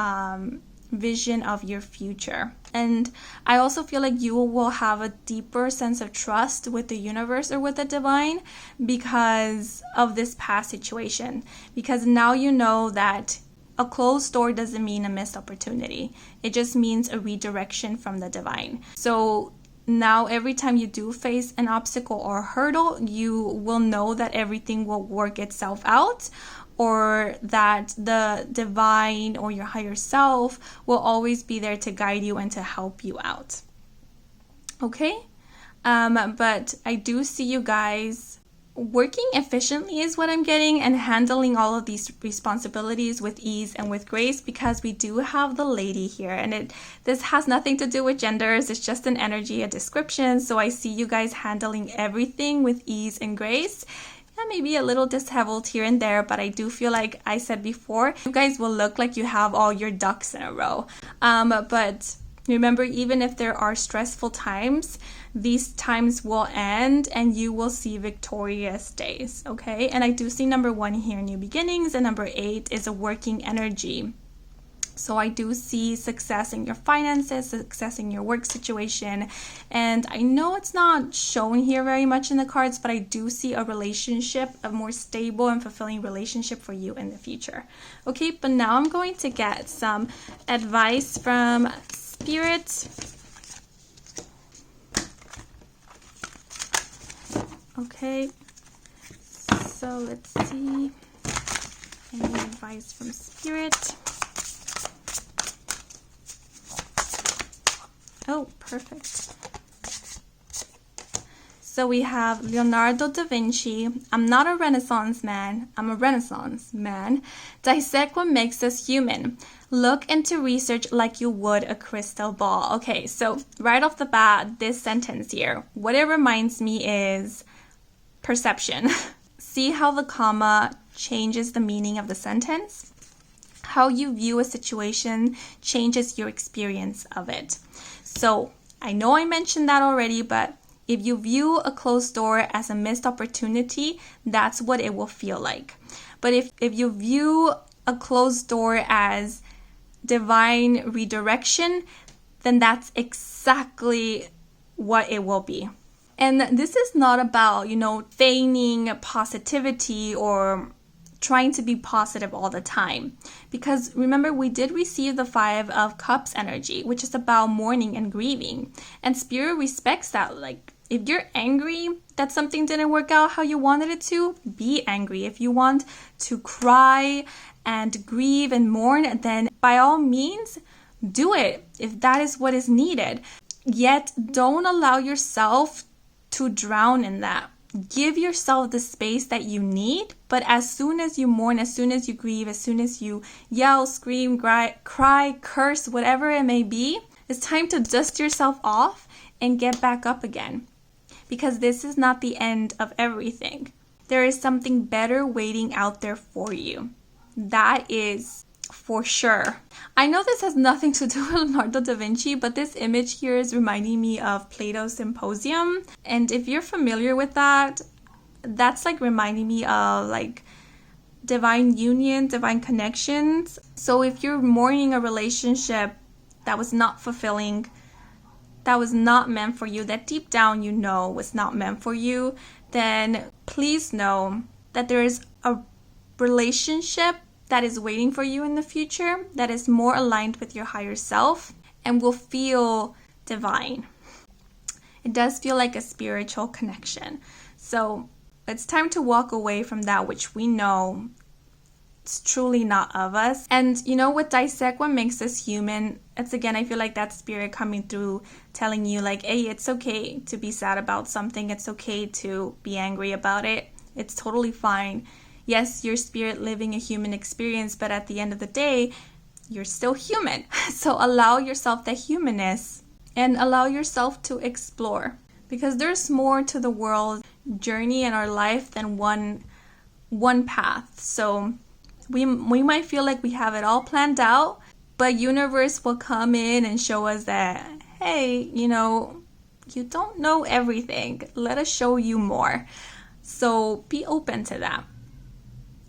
vision of your future. And I also feel like you will have a deeper sense of trust with the universe or with the divine because of this past situation. Because now you know that a closed door doesn't mean a missed opportunity. It just means a redirection from the divine. So now every time you do face an obstacle or a hurdle, you will know that everything will work itself out, or that the divine or your higher self will always be there to guide you and to help you out. Okay? But I do see you guys working efficiently is what I'm getting, and handling all of these responsibilities with ease and with grace, because we do have the lady here, and this has nothing to do with genders. It's just an energy, a description. So I see you guys handling everything with ease and grace. Yeah, maybe a little disheveled here and there, but I do feel like I said before, you guys will look like you have all your ducks in a row. But remember, even if there are stressful times, these times will end and you will see victorious days, okay? And I do see number 1 here, new beginnings, and number 8 is a working energy. So I do see success in your finances, success in your work situation. And I know it's not shown here very much in the cards, but I do see a relationship, a more stable and fulfilling relationship for you in the future. Okay, but now I'm going to get some advice from Spirit. Okay, so let's see. Any advice from Spirit? Oh, perfect. So we have Leonardo da Vinci. I'm not a Renaissance man. I'm a Renaissance man. Dissect what makes us human. Look into research like you would a crystal ball. Okay, so right off the bat, this sentence here, what it reminds me is perception. See how the comma changes the meaning of the sentence? How you view a situation changes your experience of it. So I know I mentioned that already, but if you view a closed door as a missed opportunity, that's what it will feel like. But if you view a closed door as divine redirection, then that's exactly what it will be. And this is not about, feigning positivity or trying to be positive all the time. Because remember, we did receive the 5 of Cups energy, which is about mourning and grieving. And Spirit respects that. Like, if you're angry that something didn't work out how you wanted it to, be angry. If you want to cry and grieve and mourn, then by all means, do it if that is what is needed. Yet, don't allow yourself to drown in that. Give yourself the space that you need, but as soon as you mourn, as soon as you grieve, as soon as you yell, scream, cry, curse, whatever it may be, it's time to dust yourself off and get back up again. Because this is not the end of everything. There is something better waiting out there for you. That is for sure. I know this has nothing to do with Leonardo da Vinci, but this image here is reminding me of Plato's Symposium. And if you're familiar with that, that's like reminding me of like divine union, divine connections. So if you're mourning a relationship that was not fulfilling, that was not meant for you, that deep down you know was not meant for you, then please know that there is a relationship that is waiting for you in the future, that is more aligned with your higher self and will feel divine. It does feel like a spiritual connection. So it's time to walk away from that which we know it's truly not of us. And with dissect what makes us human, it's again, I feel like that Spirit coming through telling you like, hey, it's okay to be sad about something. It's okay to be angry about it. It's totally fine. Yes, your spirit living a human experience, but at the end of the day, you're still human. So allow yourself that humanness and allow yourself to explore. Because there's more to the world journey in our life than one one path. So we might feel like we have it all planned out, but universe will come in and show us that, hey, you don't know everything. Let us show you more. So be open to that.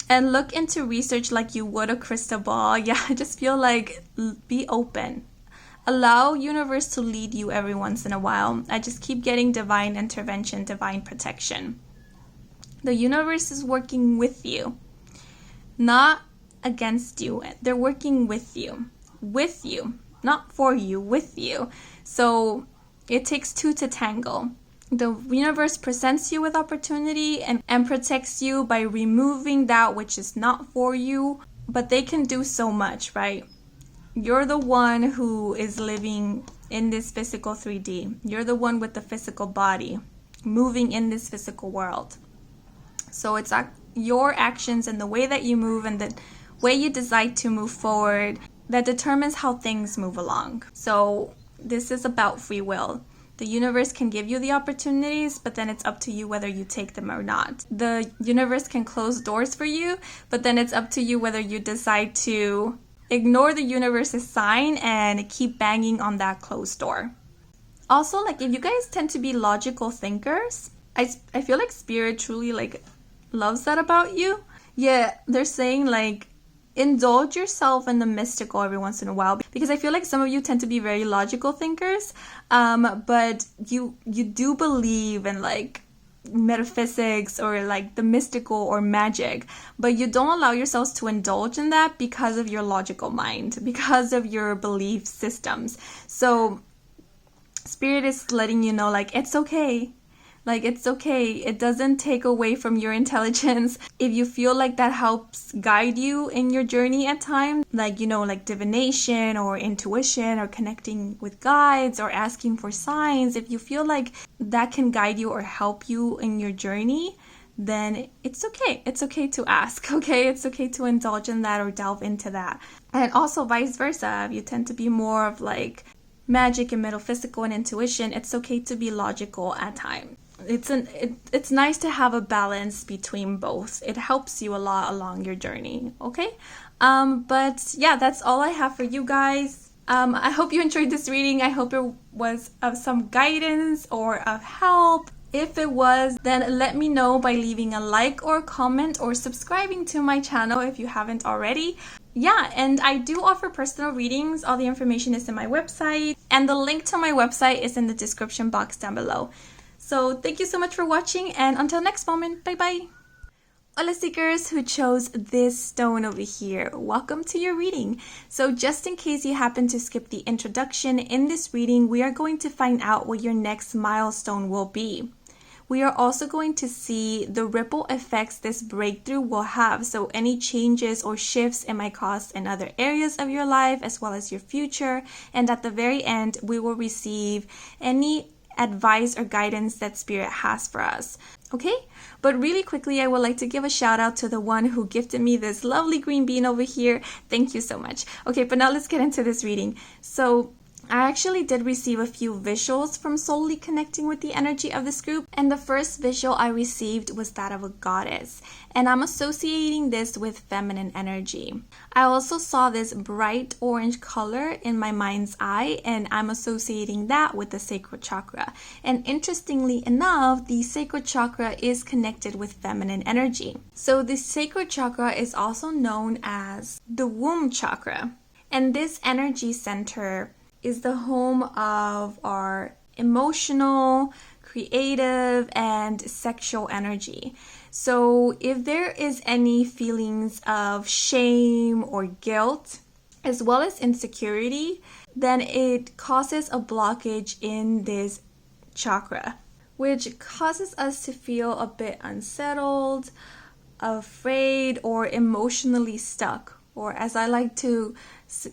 And look into research like you would a crystal ball. Yeah, I just feel like be open. Allow universe to lead you every once in a while. I just keep getting divine intervention, divine protection. The universe is working with you, not against you. They're working with you, not for you, with you. So it takes two to tango. The universe presents you with opportunity and protects you by removing that which is not for you, but they can do so much, right? You're the one who is living in this physical 3D. You're the one with the physical body, moving in this physical world. So it's your actions and the way that you move and the way you decide to move forward that determines how things move along. So this is about free will. The universe can give you the opportunities, but then it's up to you whether you take them or not. The universe can close doors for you, but then it's up to you whether you decide to ignore the universe's sign and keep banging on that closed door. Also, like, if you guys tend to be logical thinkers, I feel like spirit truly like loves that about you. Yeah, they're saying like indulge yourself in the mystical every once in a while, because I feel like some of you tend to be very logical thinkers, but you do believe in like metaphysics or like the mystical or magic, but you don't allow yourselves to indulge in that because of your logical mind, because of your belief systems. So spirit is letting you know, like, it's okay. Like, it's okay. It doesn't take away from your intelligence. If you feel like that helps guide you in your journey at times, like, like divination or intuition or connecting with guides or asking for signs, if you feel like that can guide you or help you in your journey, then it's okay. It's okay to ask, okay? It's okay to indulge in that or delve into that. And also vice versa. If you tend to be more of like magic and metaphysical and intuition, it's okay to be logical at times. It's nice to have a balance between both. It helps you a lot along your journey, okay? But yeah, that's all I have for you guys. I hope you enjoyed this reading. I hope it was of some guidance or of help. If it was, then let me know by leaving a like or comment or subscribing to my channel if you haven't already. Yeah, and I do offer personal readings. All the information is in my website, and the link to my website is in the description box down below. So thank you so much for watching, and until next moment, bye-bye. Hola seekers who chose this stone over here, welcome to your reading. So just in case you happen to skip the introduction, in this reading we are going to find out what your next milestone will be. We are also going to see the ripple effects this breakthrough will have, so any changes or shifts it might cause in other areas of your life as well as your future, and at the very end we will receive any advice or guidance that spirit has for us. Okay, but really quickly I would like to give a shout out to the one who gifted me this lovely green bean over here. Thank you so much. Okay, but now let's get into this reading. So I actually did receive a few visuals from solely connecting with the energy of this group, and the first visual I received was that of a goddess, and I'm associating this with feminine energy. I also saw this bright orange color in my mind's eye, and I'm associating that with the sacral chakra. And interestingly enough, the sacral chakra is connected with feminine energy. So the sacral chakra is also known as the womb chakra, and this energy center is the home of our emotional, creative, and sexual energy. So if there is any feelings of shame or guilt, as well as insecurity, then it causes a blockage in this chakra, which causes us to feel a bit unsettled, afraid, or emotionally stuck, or as I like to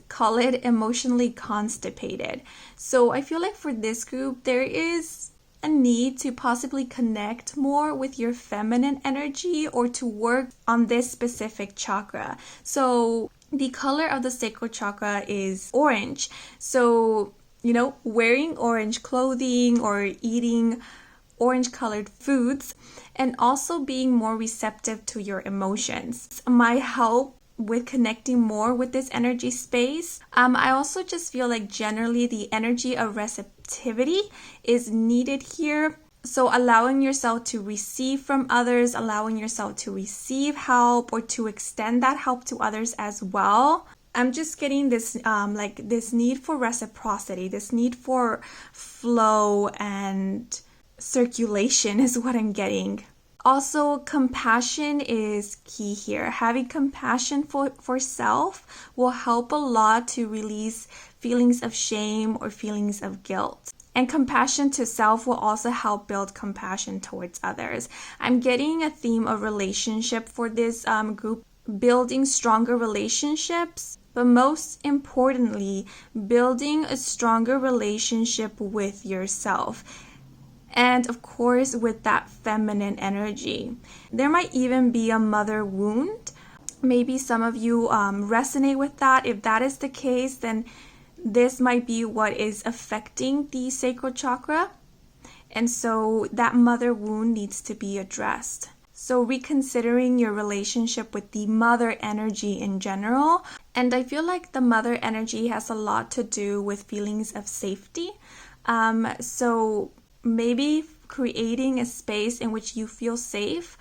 call it, emotionally constipated. So I feel like for this group, there is a need to possibly connect more with your feminine energy or to work on this specific chakra. So the color of the sacral chakra is orange. So, wearing orange clothing or eating orange colored foods, and also being more receptive to your emotions might help with connecting more with this energy space. I also just feel like generally the energy of receptivity is needed here. So allowing yourself to receive from others, allowing yourself to receive help or to extend that help to others as well. I'm just getting this this need for reciprocity, this need for flow and circulation is what I'm getting. Also, compassion is key here. Having compassion for self will help a lot to release feelings of shame or feelings of guilt. And compassion to self will also help build compassion towards others. I'm getting a theme of relationship for this group, building stronger relationships, but most importantly, building a stronger relationship with yourself. And of course, with that feminine energy. There might even be a mother wound. Maybe some of you resonate with that. If that is the case, then this might be what is affecting the sacral chakra. And so that mother wound needs to be addressed. So reconsidering your relationship with the mother energy in general. And I feel like the mother energy has a lot to do with feelings of safety. So maybe creating a space in which you feel safe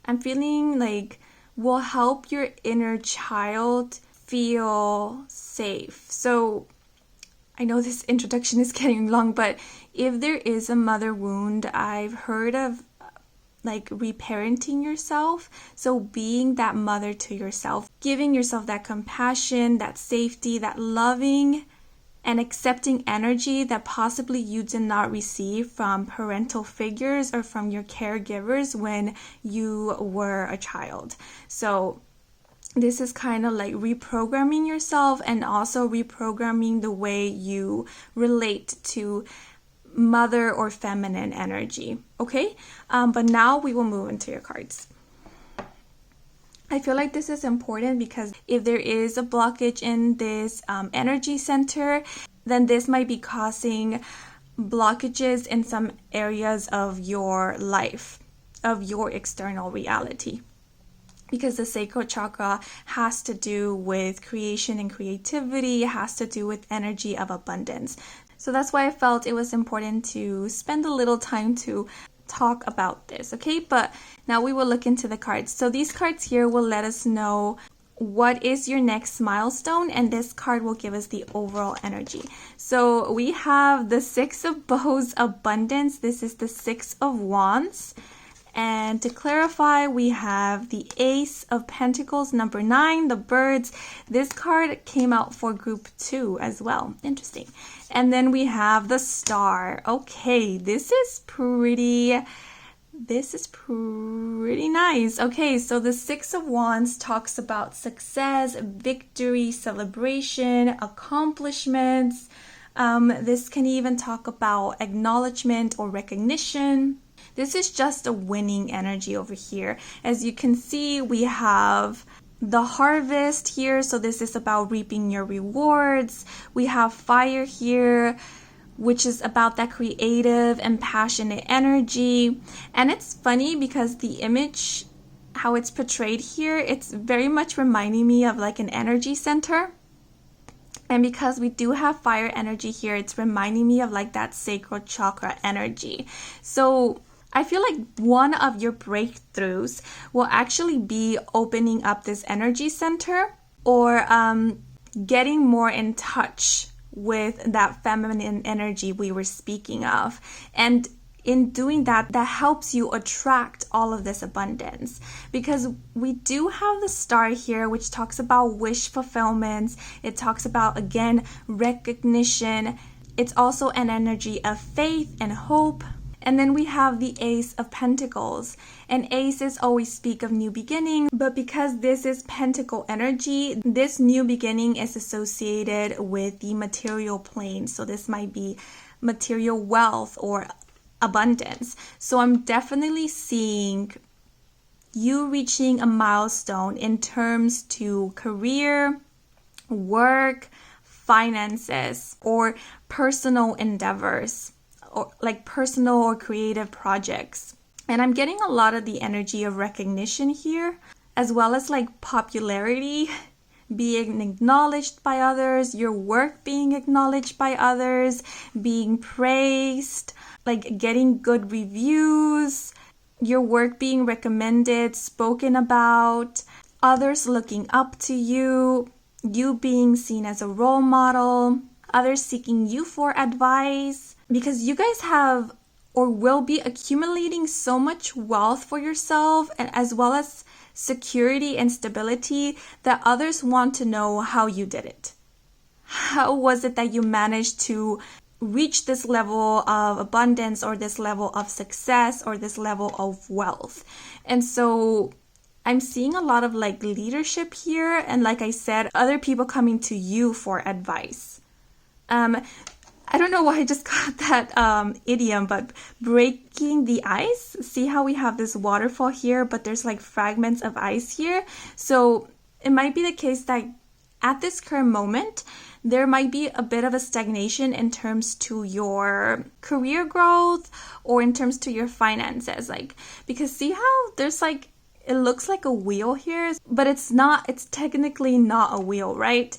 and feeling like will help your inner child feel safe. So I know this introduction is getting long, but if there is a mother wound, I've heard of like reparenting yourself. So being that mother to yourself, giving yourself that compassion, that safety, that loving and accepting energy that possibly you did not receive from parental figures or from your caregivers when you were a child. So this is kind of like reprogramming yourself and also reprogramming the way you relate to mother or feminine energy. Okay? But now we will move into your cards. I feel like this is important because if there is a blockage in this energy center, then this might be causing blockages in some areas of your life, of your external reality. Because the sacral chakra has to do with creation and creativity, has to do with energy of abundance. So that's why I felt it was important to spend a little time to talk about this, okay? But now we will look into the cards. So these cards here will let us know what is your next milestone, and this card will give us the overall energy. So we have the Six of Bows, abundance. This is the Six of Wands. And to clarify, we have the Ace of Pentacles, number 9, the birds. This card came out for group 2 as well. Interesting. And then we have the Star. Okay, this is pretty nice. Okay, so the Six of Wands talks about success, victory, celebration, accomplishments. This can even talk about acknowledgement or recognition. This is just a winning energy over here. As you can see, we have the harvest here. So this is about reaping your rewards. We have fire here, which is about that creative and passionate energy. And it's funny because the image, how it's portrayed here, it's very much reminding me of like an energy center. And because we do have fire energy here, it's reminding me of like that sacral chakra energy. So I feel like one of your breakthroughs will actually be opening up this energy center or getting more in touch with that feminine energy we were speaking of. And in doing that, that helps you attract all of this abundance. Because we do have the Star here, which talks about wish fulfillment. It talks about, again, recognition. It's also an energy of faith and hope. And then we have the Ace of Pentacles. And aces always speak of new beginning, but because this is pentacle energy, this new beginning is associated with the material plane. So this might be material wealth or abundance. So I'm definitely seeing you reaching a milestone in terms to career, work, finances, or personal endeavors. or like personal or creative projects. And I'm getting a lot of the energy of recognition here, as well as like popularity, being acknowledged by others, your work being acknowledged by others, being praised, like getting good reviews, your work being recommended, spoken about, others looking up to you, you being seen as a role model, others seeking you for advice, because you guys have or will be accumulating so much wealth for yourself, and as well as security and stability, that others want to know how you did it. How was it that you managed to reach this level of abundance, or this level of success, or this level of wealth? And so I'm seeing a lot of like leadership here, and like I said, other people coming to you for advice. I don't know why I just got that idiom, but breaking the ice. See how we have this waterfall here, but there's like fragments of ice here. So it might be the case that at this current moment, there might be a bit of a stagnation in terms to your career growth, or in terms to your finances. Like, because see how there's like, it looks like a wheel here, but it's not, it's technically not a wheel, right?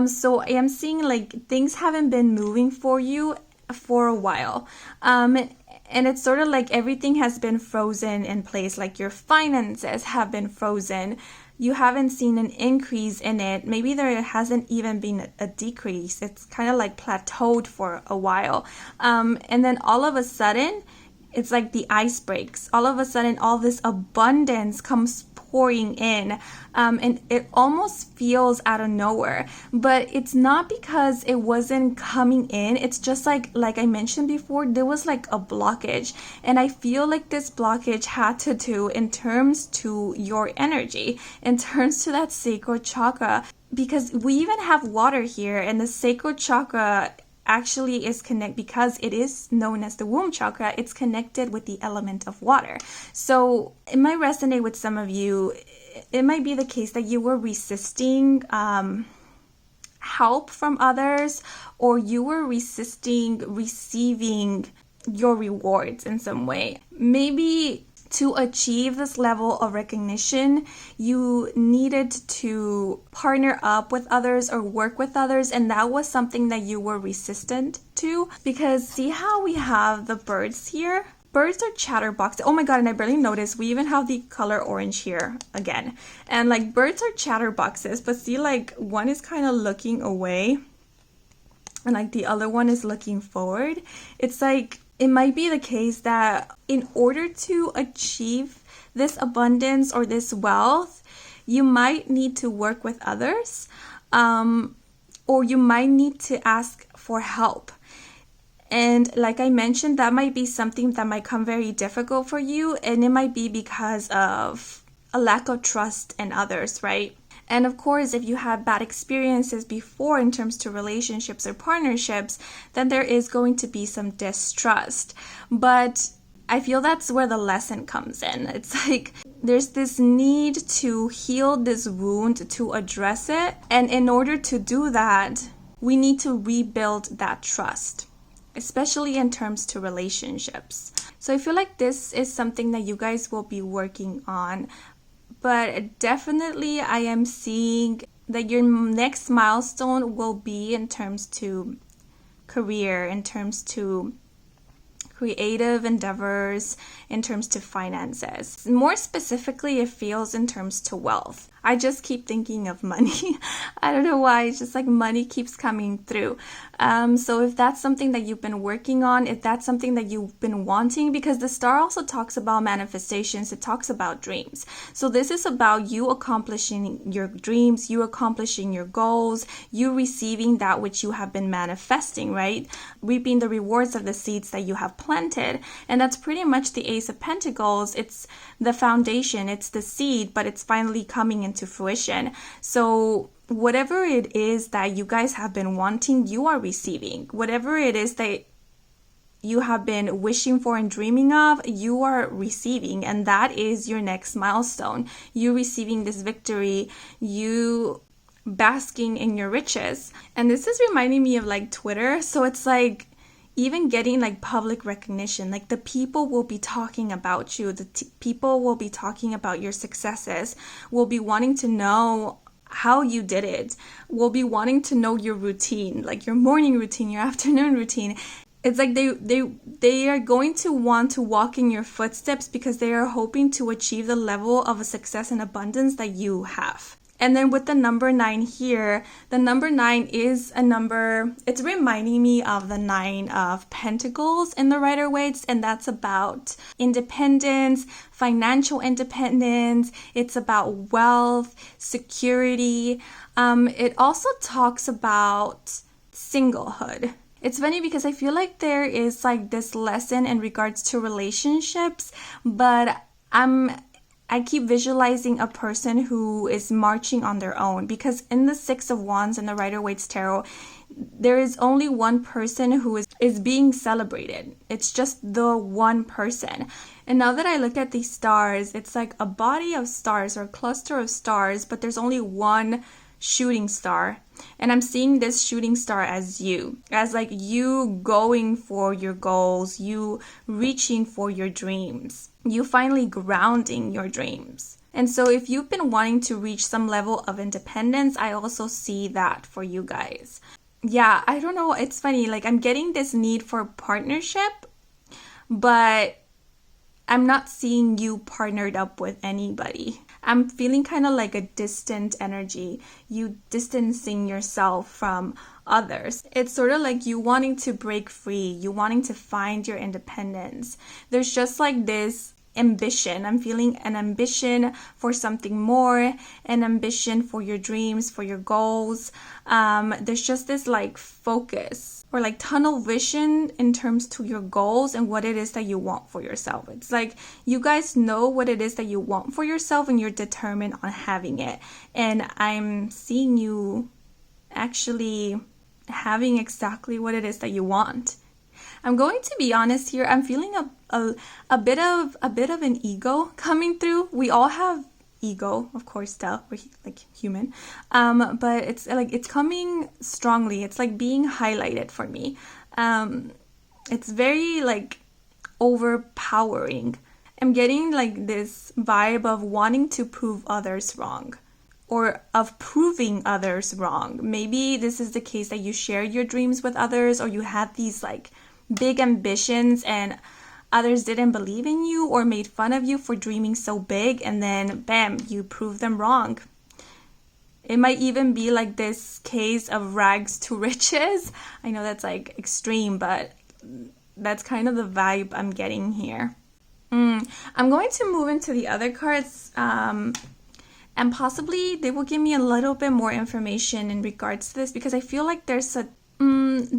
So I am seeing like things haven't been moving for you for a while. And it's sort of like everything has been frozen in place, like your finances have been frozen. You haven't seen an increase in it. Maybe there hasn't even been a decrease. It's kind of like plateaued for a while. And then all of a sudden, it's like the ice breaks. All of a sudden, all this abundance comes pouring in, and it almost feels out of nowhere. But it's not because it wasn't coming in. It's just like I mentioned before, there was like a blockage, and I feel like this blockage had to do in terms to your energy, in terms to that sacral chakra, because we even have water here, and the sacral chakra actually is connected, because it is known as the womb chakra, it's connected with the element of water. So it might resonate with some of you. It might be the case that you were resisting help from others, or you were resisting receiving your rewards in some way. Maybe to achieve this level of recognition, you needed to partner up with others or work with others, and that was something that you were resistant to. Because see how we have the birds here? Birds are chatterboxes. Oh my god, and I barely noticed, we even have the color orange here again. And like birds are chatterboxes, but see, like one is kind of looking away, and like the other one is looking forward. It's like, it might be the case that in order to achieve this abundance or this wealth, you might need to work with others, or you might need to ask for help. And like I mentioned, that might be something that might come very difficult for you, and it might be because of a lack of trust in others, right? And of course, if you had bad experiences before in terms to relationships or partnerships, then there is going to be some distrust. But I feel that's where the lesson comes in. It's like there's this need to heal this wound, to address it. And in order to do that, we need to rebuild that trust, especially in terms to relationships. So I feel like this is something that you guys will be working on. But definitely I am seeing that your next milestone will be in terms to career, in terms to creative endeavors, in terms to finances. More specifically, it feels in terms to wealth. I just keep thinking of money. I don't know why, it's just like money keeps coming through. So if that's something that you've been working on, if that's something that you've been wanting, because the star also talks about manifestations, it talks about dreams. So this is about you accomplishing your dreams, you accomplishing your goals, you receiving that which you have been manifesting, right? Reaping the rewards of the seeds that you have planted. And that's pretty much the Ace of Pentacles. It's the foundation, it's the seed, but it's finally coming into fruition. So whatever it is that you guys have been wanting, you are receiving. Whatever it is that you have been wishing for and dreaming of, you are receiving. And that is your next milestone. You receiving this victory, you basking in your riches. And this is reminding me of like Twitter. So it's like, even getting like public recognition. Like the people will be talking about you. The people will be talking about your successes, will be wanting to know how you did it, will be wanting to know your routine, like your morning routine, your afternoon routine. It's like they are going to want to walk in your footsteps because they are hoping to achieve the level of a success and abundance that you have. And then with the number 9 here, the number 9 is a number, it's reminding me of the 9 of Pentacles in the Rider-Waite, and that's about independence, financial independence. It's about wealth, security. It also talks about singlehood. It's funny because I feel like there is like this lesson in regards to relationships, but I keep visualizing a person who is marching on their own, because in the 6 of Wands in the Rider-Waite Tarot, there is only one person who is being celebrated. It's just the one person. And now that I look at these stars, it's like a body of stars or a cluster of stars, but there's only one shooting star. And I'm seeing this shooting star as you, as like you going for your goals, you reaching for your dreams, you finally grounding your dreams. And so if you've been wanting to reach some level of independence, I also see that for you guys. Yeah, I don't know. It's funny. Like I'm getting this need for partnership, but I'm not seeing you partnered up with anybody. I'm feeling kind of like a distant energy, you distancing yourself from others. It's sort of like you wanting to break free, you wanting to find your independence. There's just like this ambition. I'm feeling an ambition for something more, an ambition for your dreams, for your goals. There's just this like focus or like tunnel vision in terms to your goals and what it is that you want for yourself. It's like you guys know what it is that you want for yourself and you're determined on having it. And I'm seeing you actually having exactly what it is that you want. I'm going to be honest here. I'm feeling a bit of an ego coming through. We all have ego, of course, we're like human. But it's like it's coming strongly. It's like being highlighted for me. It's very like overpowering. I'm getting like this vibe of wanting to prove others wrong, or of proving others wrong. Maybe this is the case that you shared your dreams with others, or you had these like big ambitions and others didn't believe in you or made fun of you for dreaming so big, and then bam, you prove them wrong. It might even be like this case of rags to riches. I know that's like extreme, but that's kind of the vibe I'm getting here. I'm going to move into the other cards, and possibly they will give me a little bit more information in regards to this, because I feel like there's a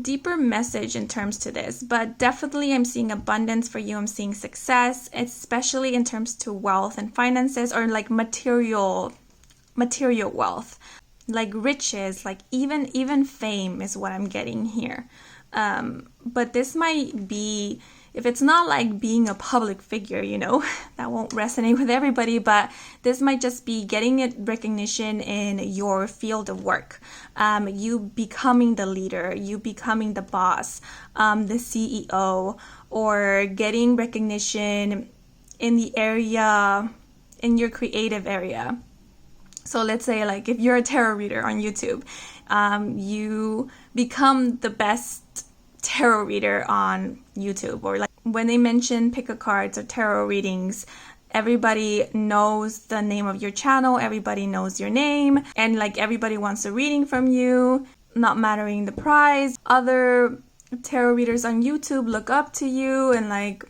deeper message in terms to this. But definitely I'm seeing abundance for you. I'm seeing success, especially in terms to wealth and finances, or like material wealth, like riches, like even fame is what I'm getting here. But this might be, if it's not like being a public figure, that won't resonate with everybody, but this might just be getting it recognition in your field of work. You becoming the leader, you becoming the boss, the CEO, or getting recognition in the area, in your creative area. So let's say like if you're a tarot reader on YouTube, you become the best tarot reader on YouTube, or like when they mention pick a cards or tarot readings, everybody knows the name of your channel, everybody knows your name, and like everybody wants a reading from you, not mattering the price. Other tarot readers on YouTube look up to you and like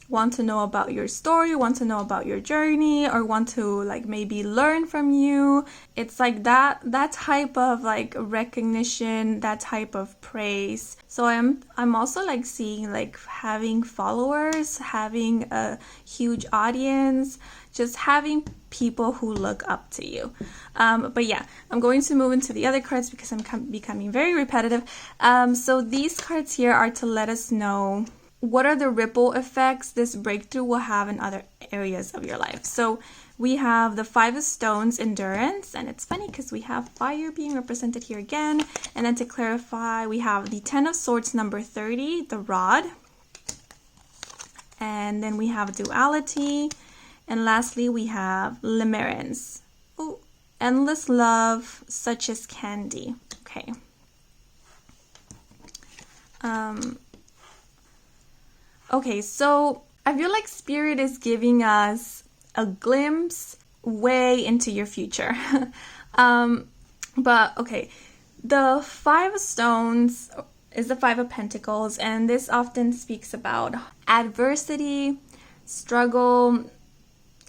want to know about your story, want to know about your journey, or want to like maybe learn from you. It's like that type of like recognition, that type of praise. So I'm also like seeing like having followers, having a huge audience, just having people who look up to you. But yeah, I'm going to move into the other cards because I'm becoming very repetitive. So these cards here are to let us know what are the ripple effects this breakthrough will have in other areas of your life. So We have the Five of Stones, endurance, and it's funny because we have fire being represented here again. And then to clarify, we have the Ten of Swords, number 30, the rod. And then we have duality. And lastly, we have limerence. Oh, endless love, such as candy. Okay. Okay, so I feel like Spirit is giving us a glimpse way into your future. But okay, the Five of Stones is the Five of Pentacles, and this often speaks about adversity, struggle.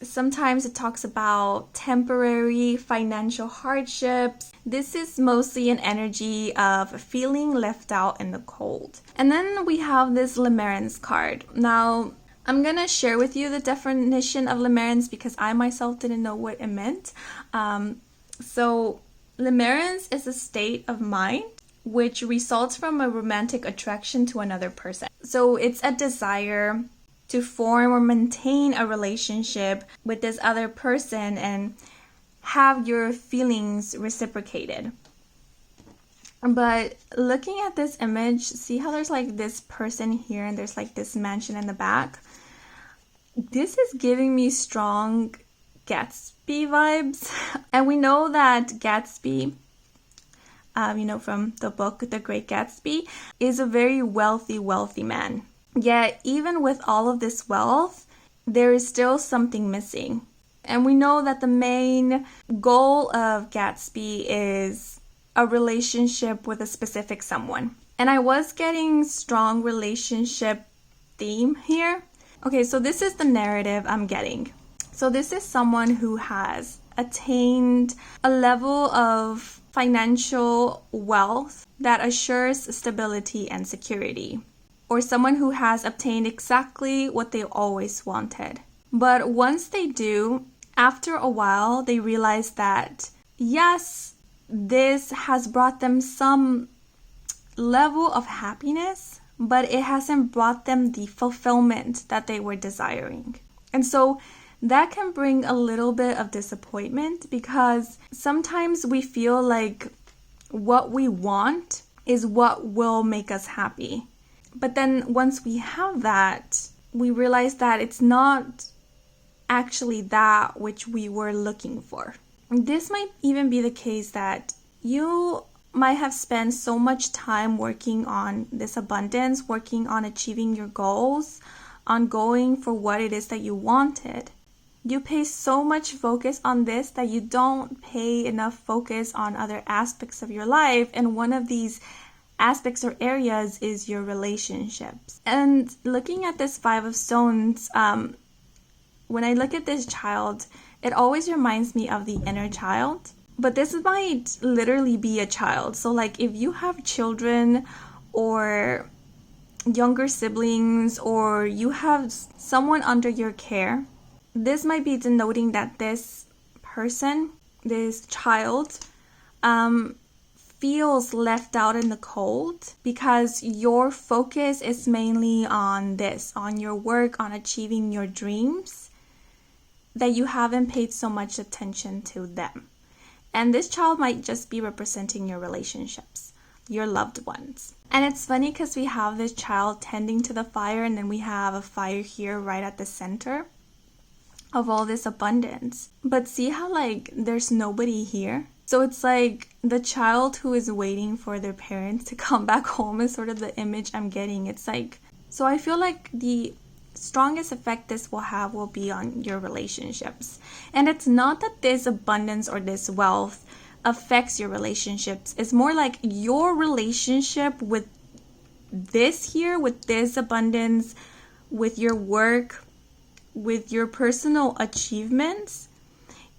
Sometimes it talks about temporary financial hardships. This is mostly an energy of feeling left out in the cold. And then we have this limerence card. Now, I'm going to share with you the definition of limerence because I myself didn't know what it meant. So, limerence is a state of mind which results from a romantic attraction to another person. So, it's a desire to form or maintain a relationship with this other person and have your feelings reciprocated. But looking at this image, see how there's like this person here and there's like this mansion in the back? This is giving me strong Gatsby vibes. And we know that Gatsby, from the book The Great Gatsby, is a very wealthy man. Yet, even with all of this wealth, there is still something missing. And we know that the main goal of Gatsby is a relationship with a specific someone. And I was getting strong relationship theme here. Okay, so this is the narrative I'm getting. So this is someone who has attained a level of financial wealth that assures stability and security. Or someone who has obtained exactly what they always wanted. But once they do, after a while, they realize that, yes, this has brought them some level of happiness, but it hasn't brought them the fulfillment that they were desiring. And so that can bring a little bit of disappointment because sometimes we feel like what we want is what will make us happy. But then once we have that, we realize that it's not actually that which we were looking for. This might even be the case that you might have spent so much time working on this abundance, working on achieving your goals, on going for what it is that you wanted. You pay so much focus on this that you don't pay enough focus on other aspects of your life. And one of these aspects or areas is your relationships. And looking at this Five of Stones, when I look at this child, it always reminds me of the inner child. But this might literally be a child. So like if you have children or younger siblings or you have someone under your care, this might be denoting that this person, this child, feels left out in the cold because your focus is mainly on this, on your work, on achieving your dreams, that you haven't paid so much attention to them. And this child might just be representing your relationships, your loved ones. And it's funny because we have this child tending to the fire and then we have a fire here right at the center of all this abundance. But see how like there's nobody here? So it's like the child who is waiting for their parents to come back home is sort of the image I'm getting. It's like, so I feel like the strongest effect this will have will be on your relationships. And it's not that this abundance or this wealth affects your relationships. It's more like your relationship with this here, with this abundance, with your work, with your personal achievements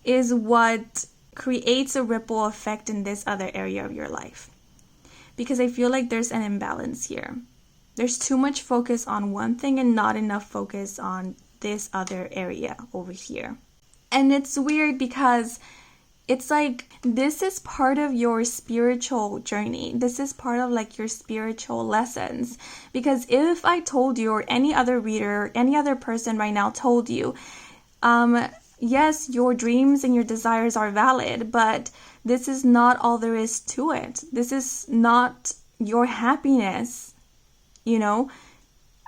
is what creates a ripple effect in this other area of your life. Because I feel like there's an imbalance here. There's too much focus on one thing and not enough focus on this other area over here. And it's weird because it's like this is part of your spiritual journey. This is part of like your spiritual lessons. Because if I told you, or any other reader, any other person right now told you, yes, your dreams and your desires are valid, but this is not all there is to it. This is not your happiness, you know?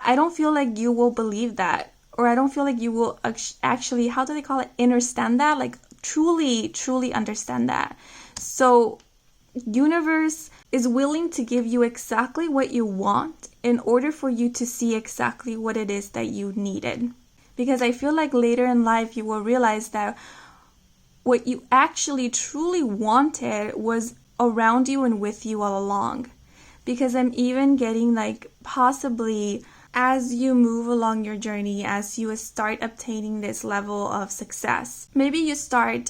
I don't feel like you will believe that, or I don't feel like you will actually, how do they call it, understand that? Like truly, truly understand that. So universe is willing to give you exactly what you want in order for you to see exactly what it is that you needed. Because I feel like later in life you will realize that what you actually truly wanted was around you and with you all along. Because I'm even getting like possibly as you move along your journey, as you start obtaining this level of success, maybe you start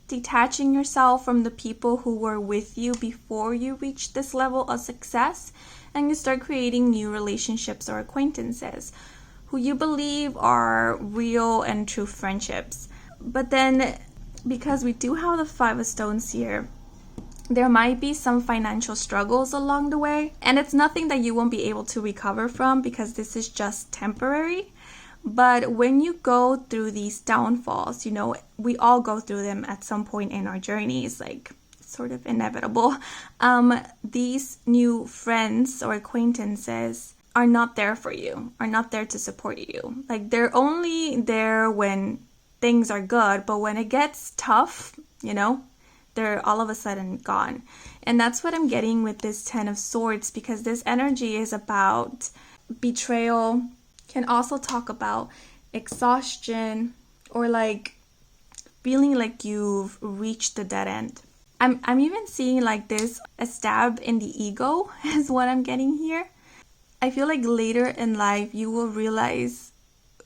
detaching yourself from the people who were with you before you reached this level of success, and you start creating new relationships or acquaintances who you believe are real and true friendships. But then, because we do have the 5 of Stones here, there might be some financial struggles along the way, and it's nothing that you won't be able to recover from because this is just temporary. But when you go through these downfalls, you know, we all go through them at some point in our journeys, like sort of inevitable. These new friends or acquaintances are not there for you, are not there to support you. Like they're only there when things are good, but when it gets tough, you know, they're all of a sudden gone. And that's what I'm getting with this 10 of Swords, because this energy is about betrayal, can also talk about exhaustion, or like feeling like you've reached the dead end. I'm even seeing like this, a stab in the ego is what I'm getting here. I feel like later in life you will realize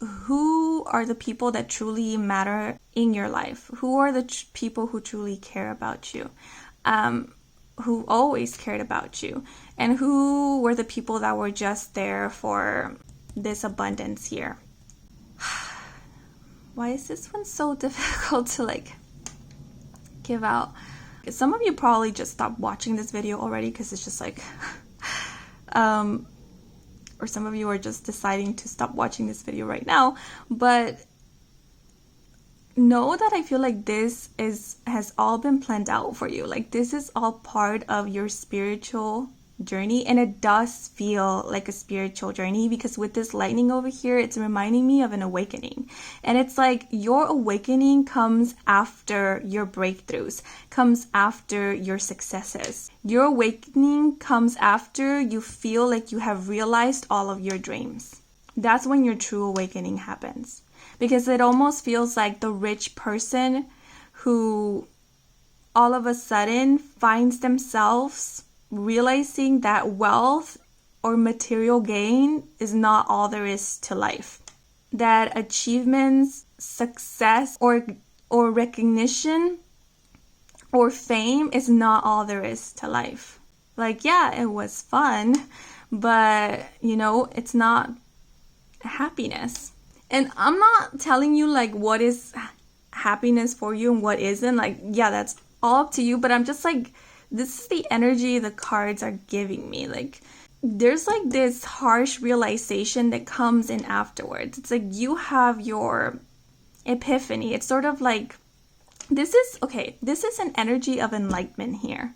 who are the people that truly matter in your life, who are the people who truly care about you, who always cared about you, and who were the people that were just there for this abundance here. Why is this one so difficult to like give out? Some of you probably just stopped watching this video already because it's just like or some of you are just deciding to stop watching this video right now. But know that I feel like this has all been planned out for you. Like this is all part of your spiritual journey, and it does feel like a spiritual journey, because with this lightning over here, it's reminding me of an awakening. And it's like your awakening comes after your breakthroughs, comes after your successes. Your awakening comes after you feel like you have realized all of your dreams. That's when your true awakening happens, because it almost feels like the rich person who all of a sudden finds themselves realizing that wealth or material gain is not all there is to life. That achievements, success, or recognition or fame is not all there is to life. Like, yeah, it was fun, but you know, it's not happiness. And I'm not telling you like what is happiness for you and what isn't. Like, yeah, that's all up to you, but I'm just like, this is the energy the cards are giving me. Like, there's like this harsh realization that comes in afterwards. It's like you have your epiphany. It's sort of like, this is an energy of enlightenment here.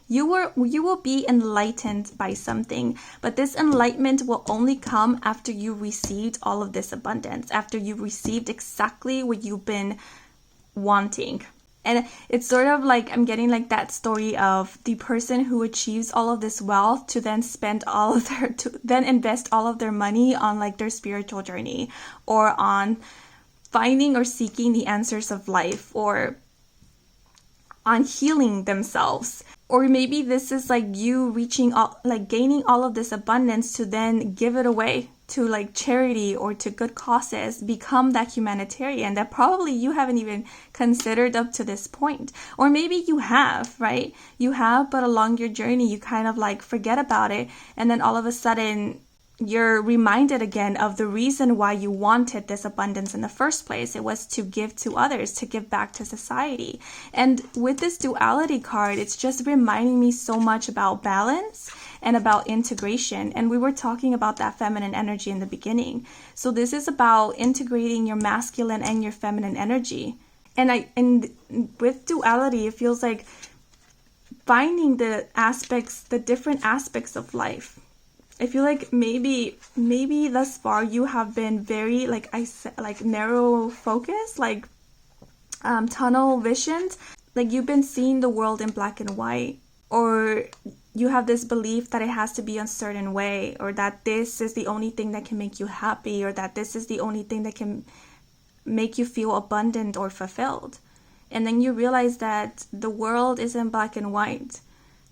You will be enlightened by something, but this enlightenment will only come after you received all of this abundance, after you received exactly what you've been wanting. And it's sort of like I'm getting like that story of the person who achieves all of this wealth to then then invest all of their money on like their spiritual journey, or on finding or seeking the answers of life, or on healing themselves. Or maybe this is like you gaining all of this abundance to then give it away to like charity or to good causes, become that humanitarian that probably you haven't even considered up to this point. Or maybe you have, right? You have, but along your journey, you kind of like forget about it. And then all of a sudden, you're reminded again of the reason why you wanted this abundance in the first place. It was to give to others, to give back to society. And with this duality card, it's just reminding me so much about balance and about integration. And we were talking about that feminine energy in the beginning. So this is about integrating your masculine and your feminine energy. And with duality, it feels like finding the different aspects of life. I feel like maybe thus far you have been very, like I said, like narrow focus, like tunnel visioned. Like you've been seeing the world in black and white, or you have this belief that it has to be a certain way, or that this is the only thing that can make you happy, or that this is the only thing that can make you feel abundant or fulfilled. And then you realize that the world isn't black and white,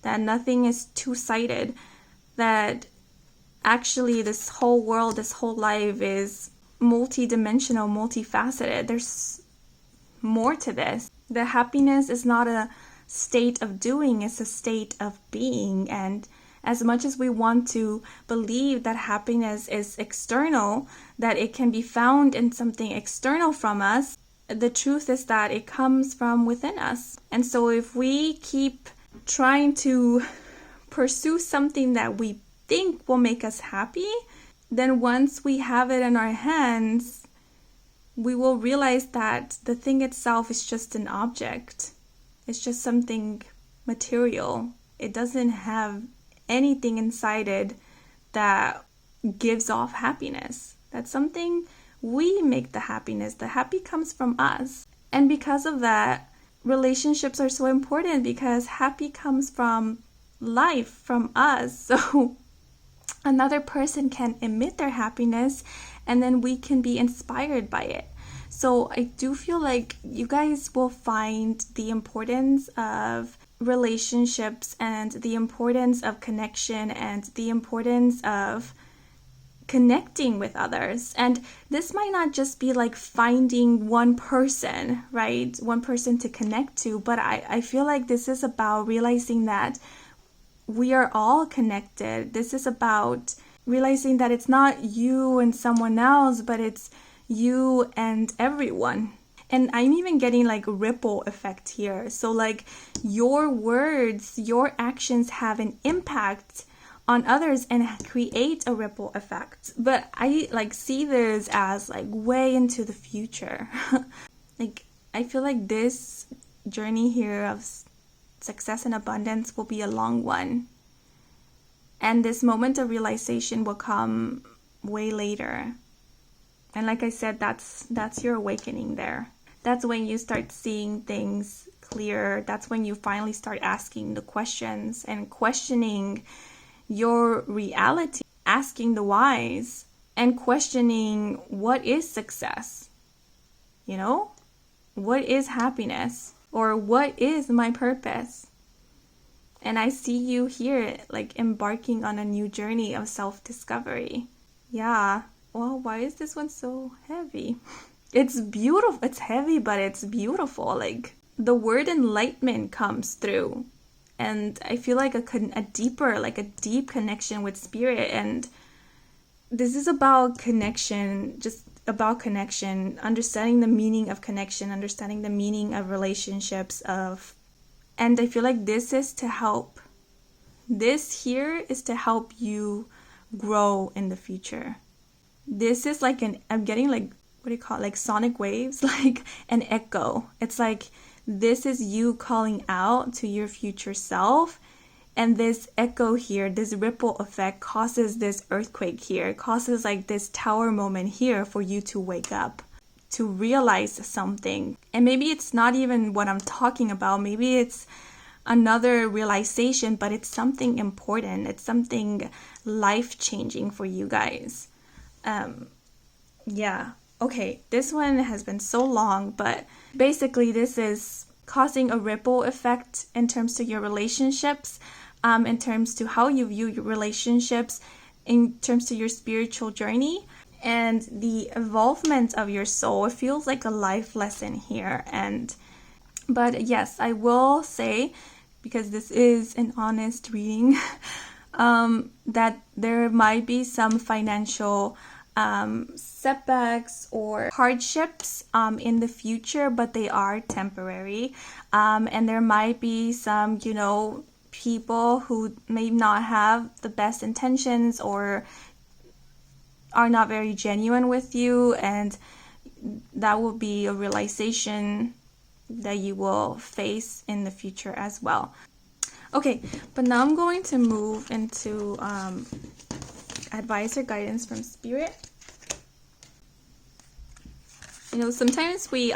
that nothing is two-sided, that actually this whole world, this whole life is multi-dimensional, multifaceted. There's more to this. The happiness is not a state of doing, it's a state of being. And as much as we want to believe that happiness is external, that it can be found in something external from us, the truth is that it comes from within us. And so if we keep trying to pursue something that we think will make us happy, then once we have it in our hands, we will realize that the thing itself is just an object. It's just something material. It doesn't have anything inside it that gives off happiness. That's something we make the happiness. The happy comes from us. And because of that, relationships are so important, because happy comes from life, from us. So another person can emit their happiness, and then we can be inspired by it. So I do feel like you guys will find the importance of relationships and the importance of connection and the importance of connecting with others. And this might not just be like finding one person, right? One person to connect to, but I feel like this is about realizing that we are all connected. This is about realizing that it's not you and someone else, but it's you and everyone. And I'm even getting like ripple effect here. So like your words, your actions have an impact on others and create a ripple effect. But I like see this as like way into the future. Like I feel like this journey here of success and abundance will be a long one. And this moment of realization will come way later. And like I said, that's your awakening there. That's when you start seeing things clear. That's when you finally start asking the questions and questioning your reality, asking the whys, and questioning what is success? You know? What is happiness? Or what is my purpose? And I see you here like embarking on a new journey of self-discovery. Yeah. Well, why is this one so heavy? It's beautiful. It's heavy, but it's beautiful. Like the word enlightenment comes through. And I feel like a deep connection with spirit. And this is about connection, just about connection, understanding the meaning of connection, understanding the meaning of relationships, and I feel like this is to help. This here is to help you grow in the future. This is like I'm getting like, what do you call it? Like sonic waves, like an echo. It's like, this is you calling out to your future self. And this echo here, this ripple effect causes this earthquake here, causes like this tower moment here for you to wake up, to realize something. And maybe it's not even what I'm talking about. Maybe it's another realization, but it's something important. It's something life-changing for you guys. Yeah. Okay, this one has been so long, but basically this is causing a ripple effect in terms to your relationships, in terms to how you view your relationships, in terms to your spiritual journey and the involvement of your soul. It feels like a life lesson here. But yes, I will say, because this is an honest reading, that there might be some financial setbacks or hardships in the future, but they are temporary. And there might be some, people who may not have the best intentions or are not very genuine with you, and that will be a realization that you will face in the future as well. Okay, but now I'm going to move into advice or guidance from Spirit. You know, sometimes we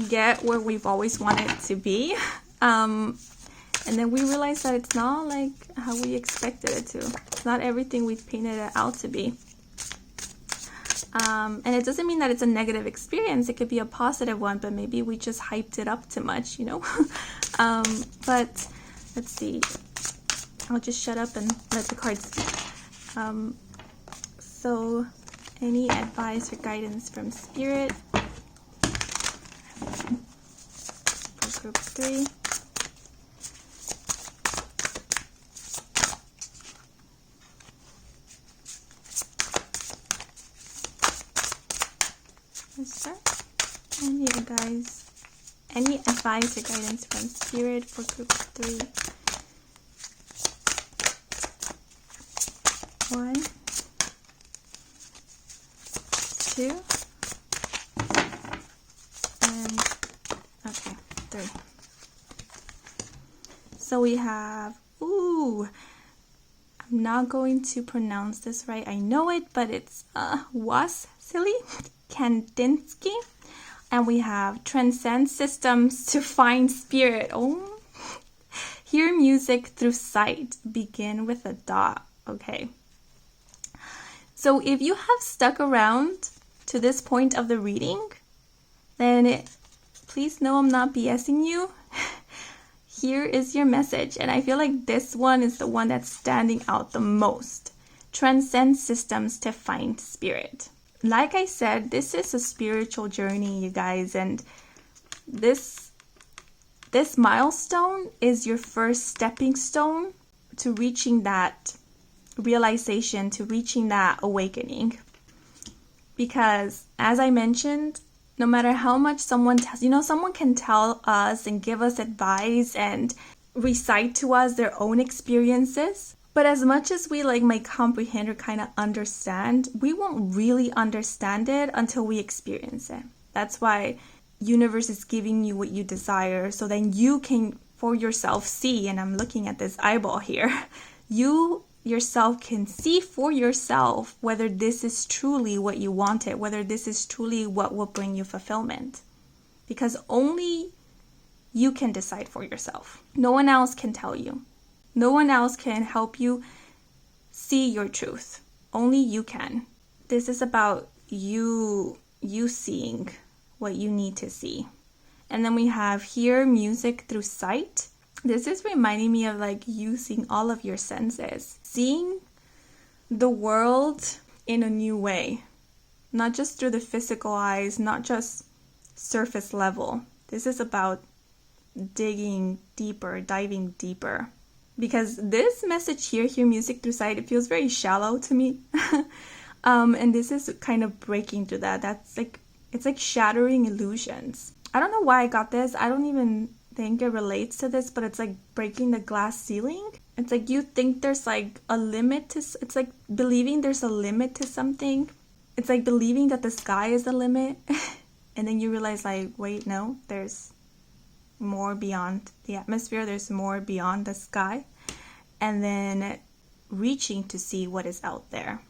get where we've always wanted to be, and then we realize that it's not like how we expected it to. It's not everything we've painted it out to be. And it doesn't mean that it's a negative experience. It could be a positive one, but maybe we just hyped it up too much, you know? But let's see. I'll just shut up and let the cards speak. So, any advice or guidance from Spirit for group 3? Any advice or guidance from Spirit for group 3? 1, 2, and okay, 3. So we have, I'm not going to pronounce this right. I know it, but it's Wassily Kandinsky. And we have transcend systems to find spirit. Oh, hear music through sight. Begin with a dot. Okay. So if you have stuck around to this point of the reading, then please know I'm not BSing you. Here is your message. And I feel like this one is the one that's standing out the most. Transcend systems to find spirit. Like I said, this is a spiritual journey, you guys, and this milestone is your first stepping stone to reaching that realization, to reaching that awakening. Because as I mentioned, no matter how much someone tells, someone can tell us and give us advice and recite to us their own experiences. But as much as we might comprehend or kind of understand, we won't really understand it until we experience it. That's why universe is giving you what you desire, so then you can for yourself see, and I'm looking at this eyeball here, you yourself can see for yourself whether this is truly what you wanted, whether this is truly what will bring you fulfillment. Because only you can decide for yourself. No one else can tell you. No one else can help you see your truth. Only you can. This is about you seeing what you need to see. And then we have hear music through sight. This is reminding me of using all of your senses. Seeing the world in a new way. Not just through the physical eyes, not just surface level. This is about digging deeper, diving deeper. Because this message here, hear music through sight, it feels very shallow to me. And this is kind of breaking through that. It's like shattering illusions. I don't know why I got this. I don't even think it relates to this, but it's like breaking the glass ceiling. It's like you think there's a limit to, it's like believing there's a limit to something. It's like believing that the sky is the limit. And then you realize wait, no, there's more beyond the atmosphere, there's more beyond the sky. And then reaching to see what is out there,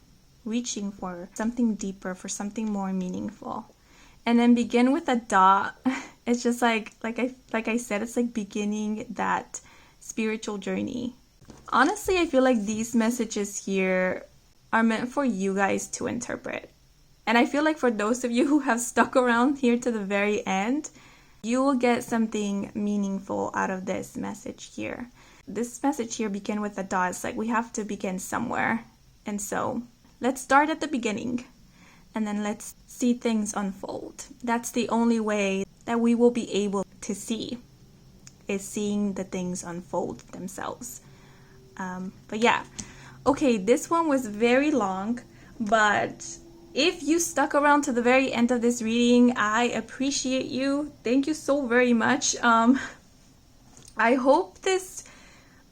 reaching for something deeper, for something more meaningful. And then begin with a dot. It's just like I said, it's like beginning that spiritual journey. Honestly, I feel like these messages here are meant for you guys to interpret. And I feel like for those of you who have stuck around here to the very end, you will get something meaningful out of this message here. This message here, begin with a dot. It's like we have to begin somewhere. And so let's start at the beginning. And then let's see things unfold. That's the only way that we will be able to see, is seeing the things unfold themselves. But yeah. Okay, this one was very long, but if you stuck around to the very end of this reading, I appreciate you. Thank you so very much. I hope this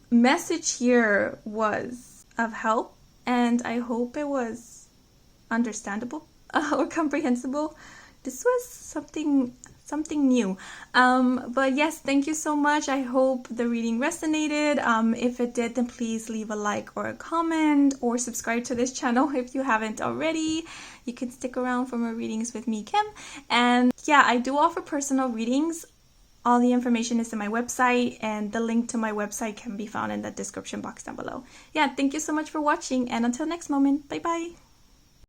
message here was of help, and I hope it was understandable or comprehensible. This was something new. But yes, thank you so much. I hope the reading resonated. If it did, then please leave a like or a comment, or subscribe to this channel if you haven't already. You can stick around for more readings with me, Kim. And yeah, I do offer personal readings. All the information is in my website, and the link to my website can be found in the description box down below. Yeah, thank you so much for watching, and until next moment, bye bye.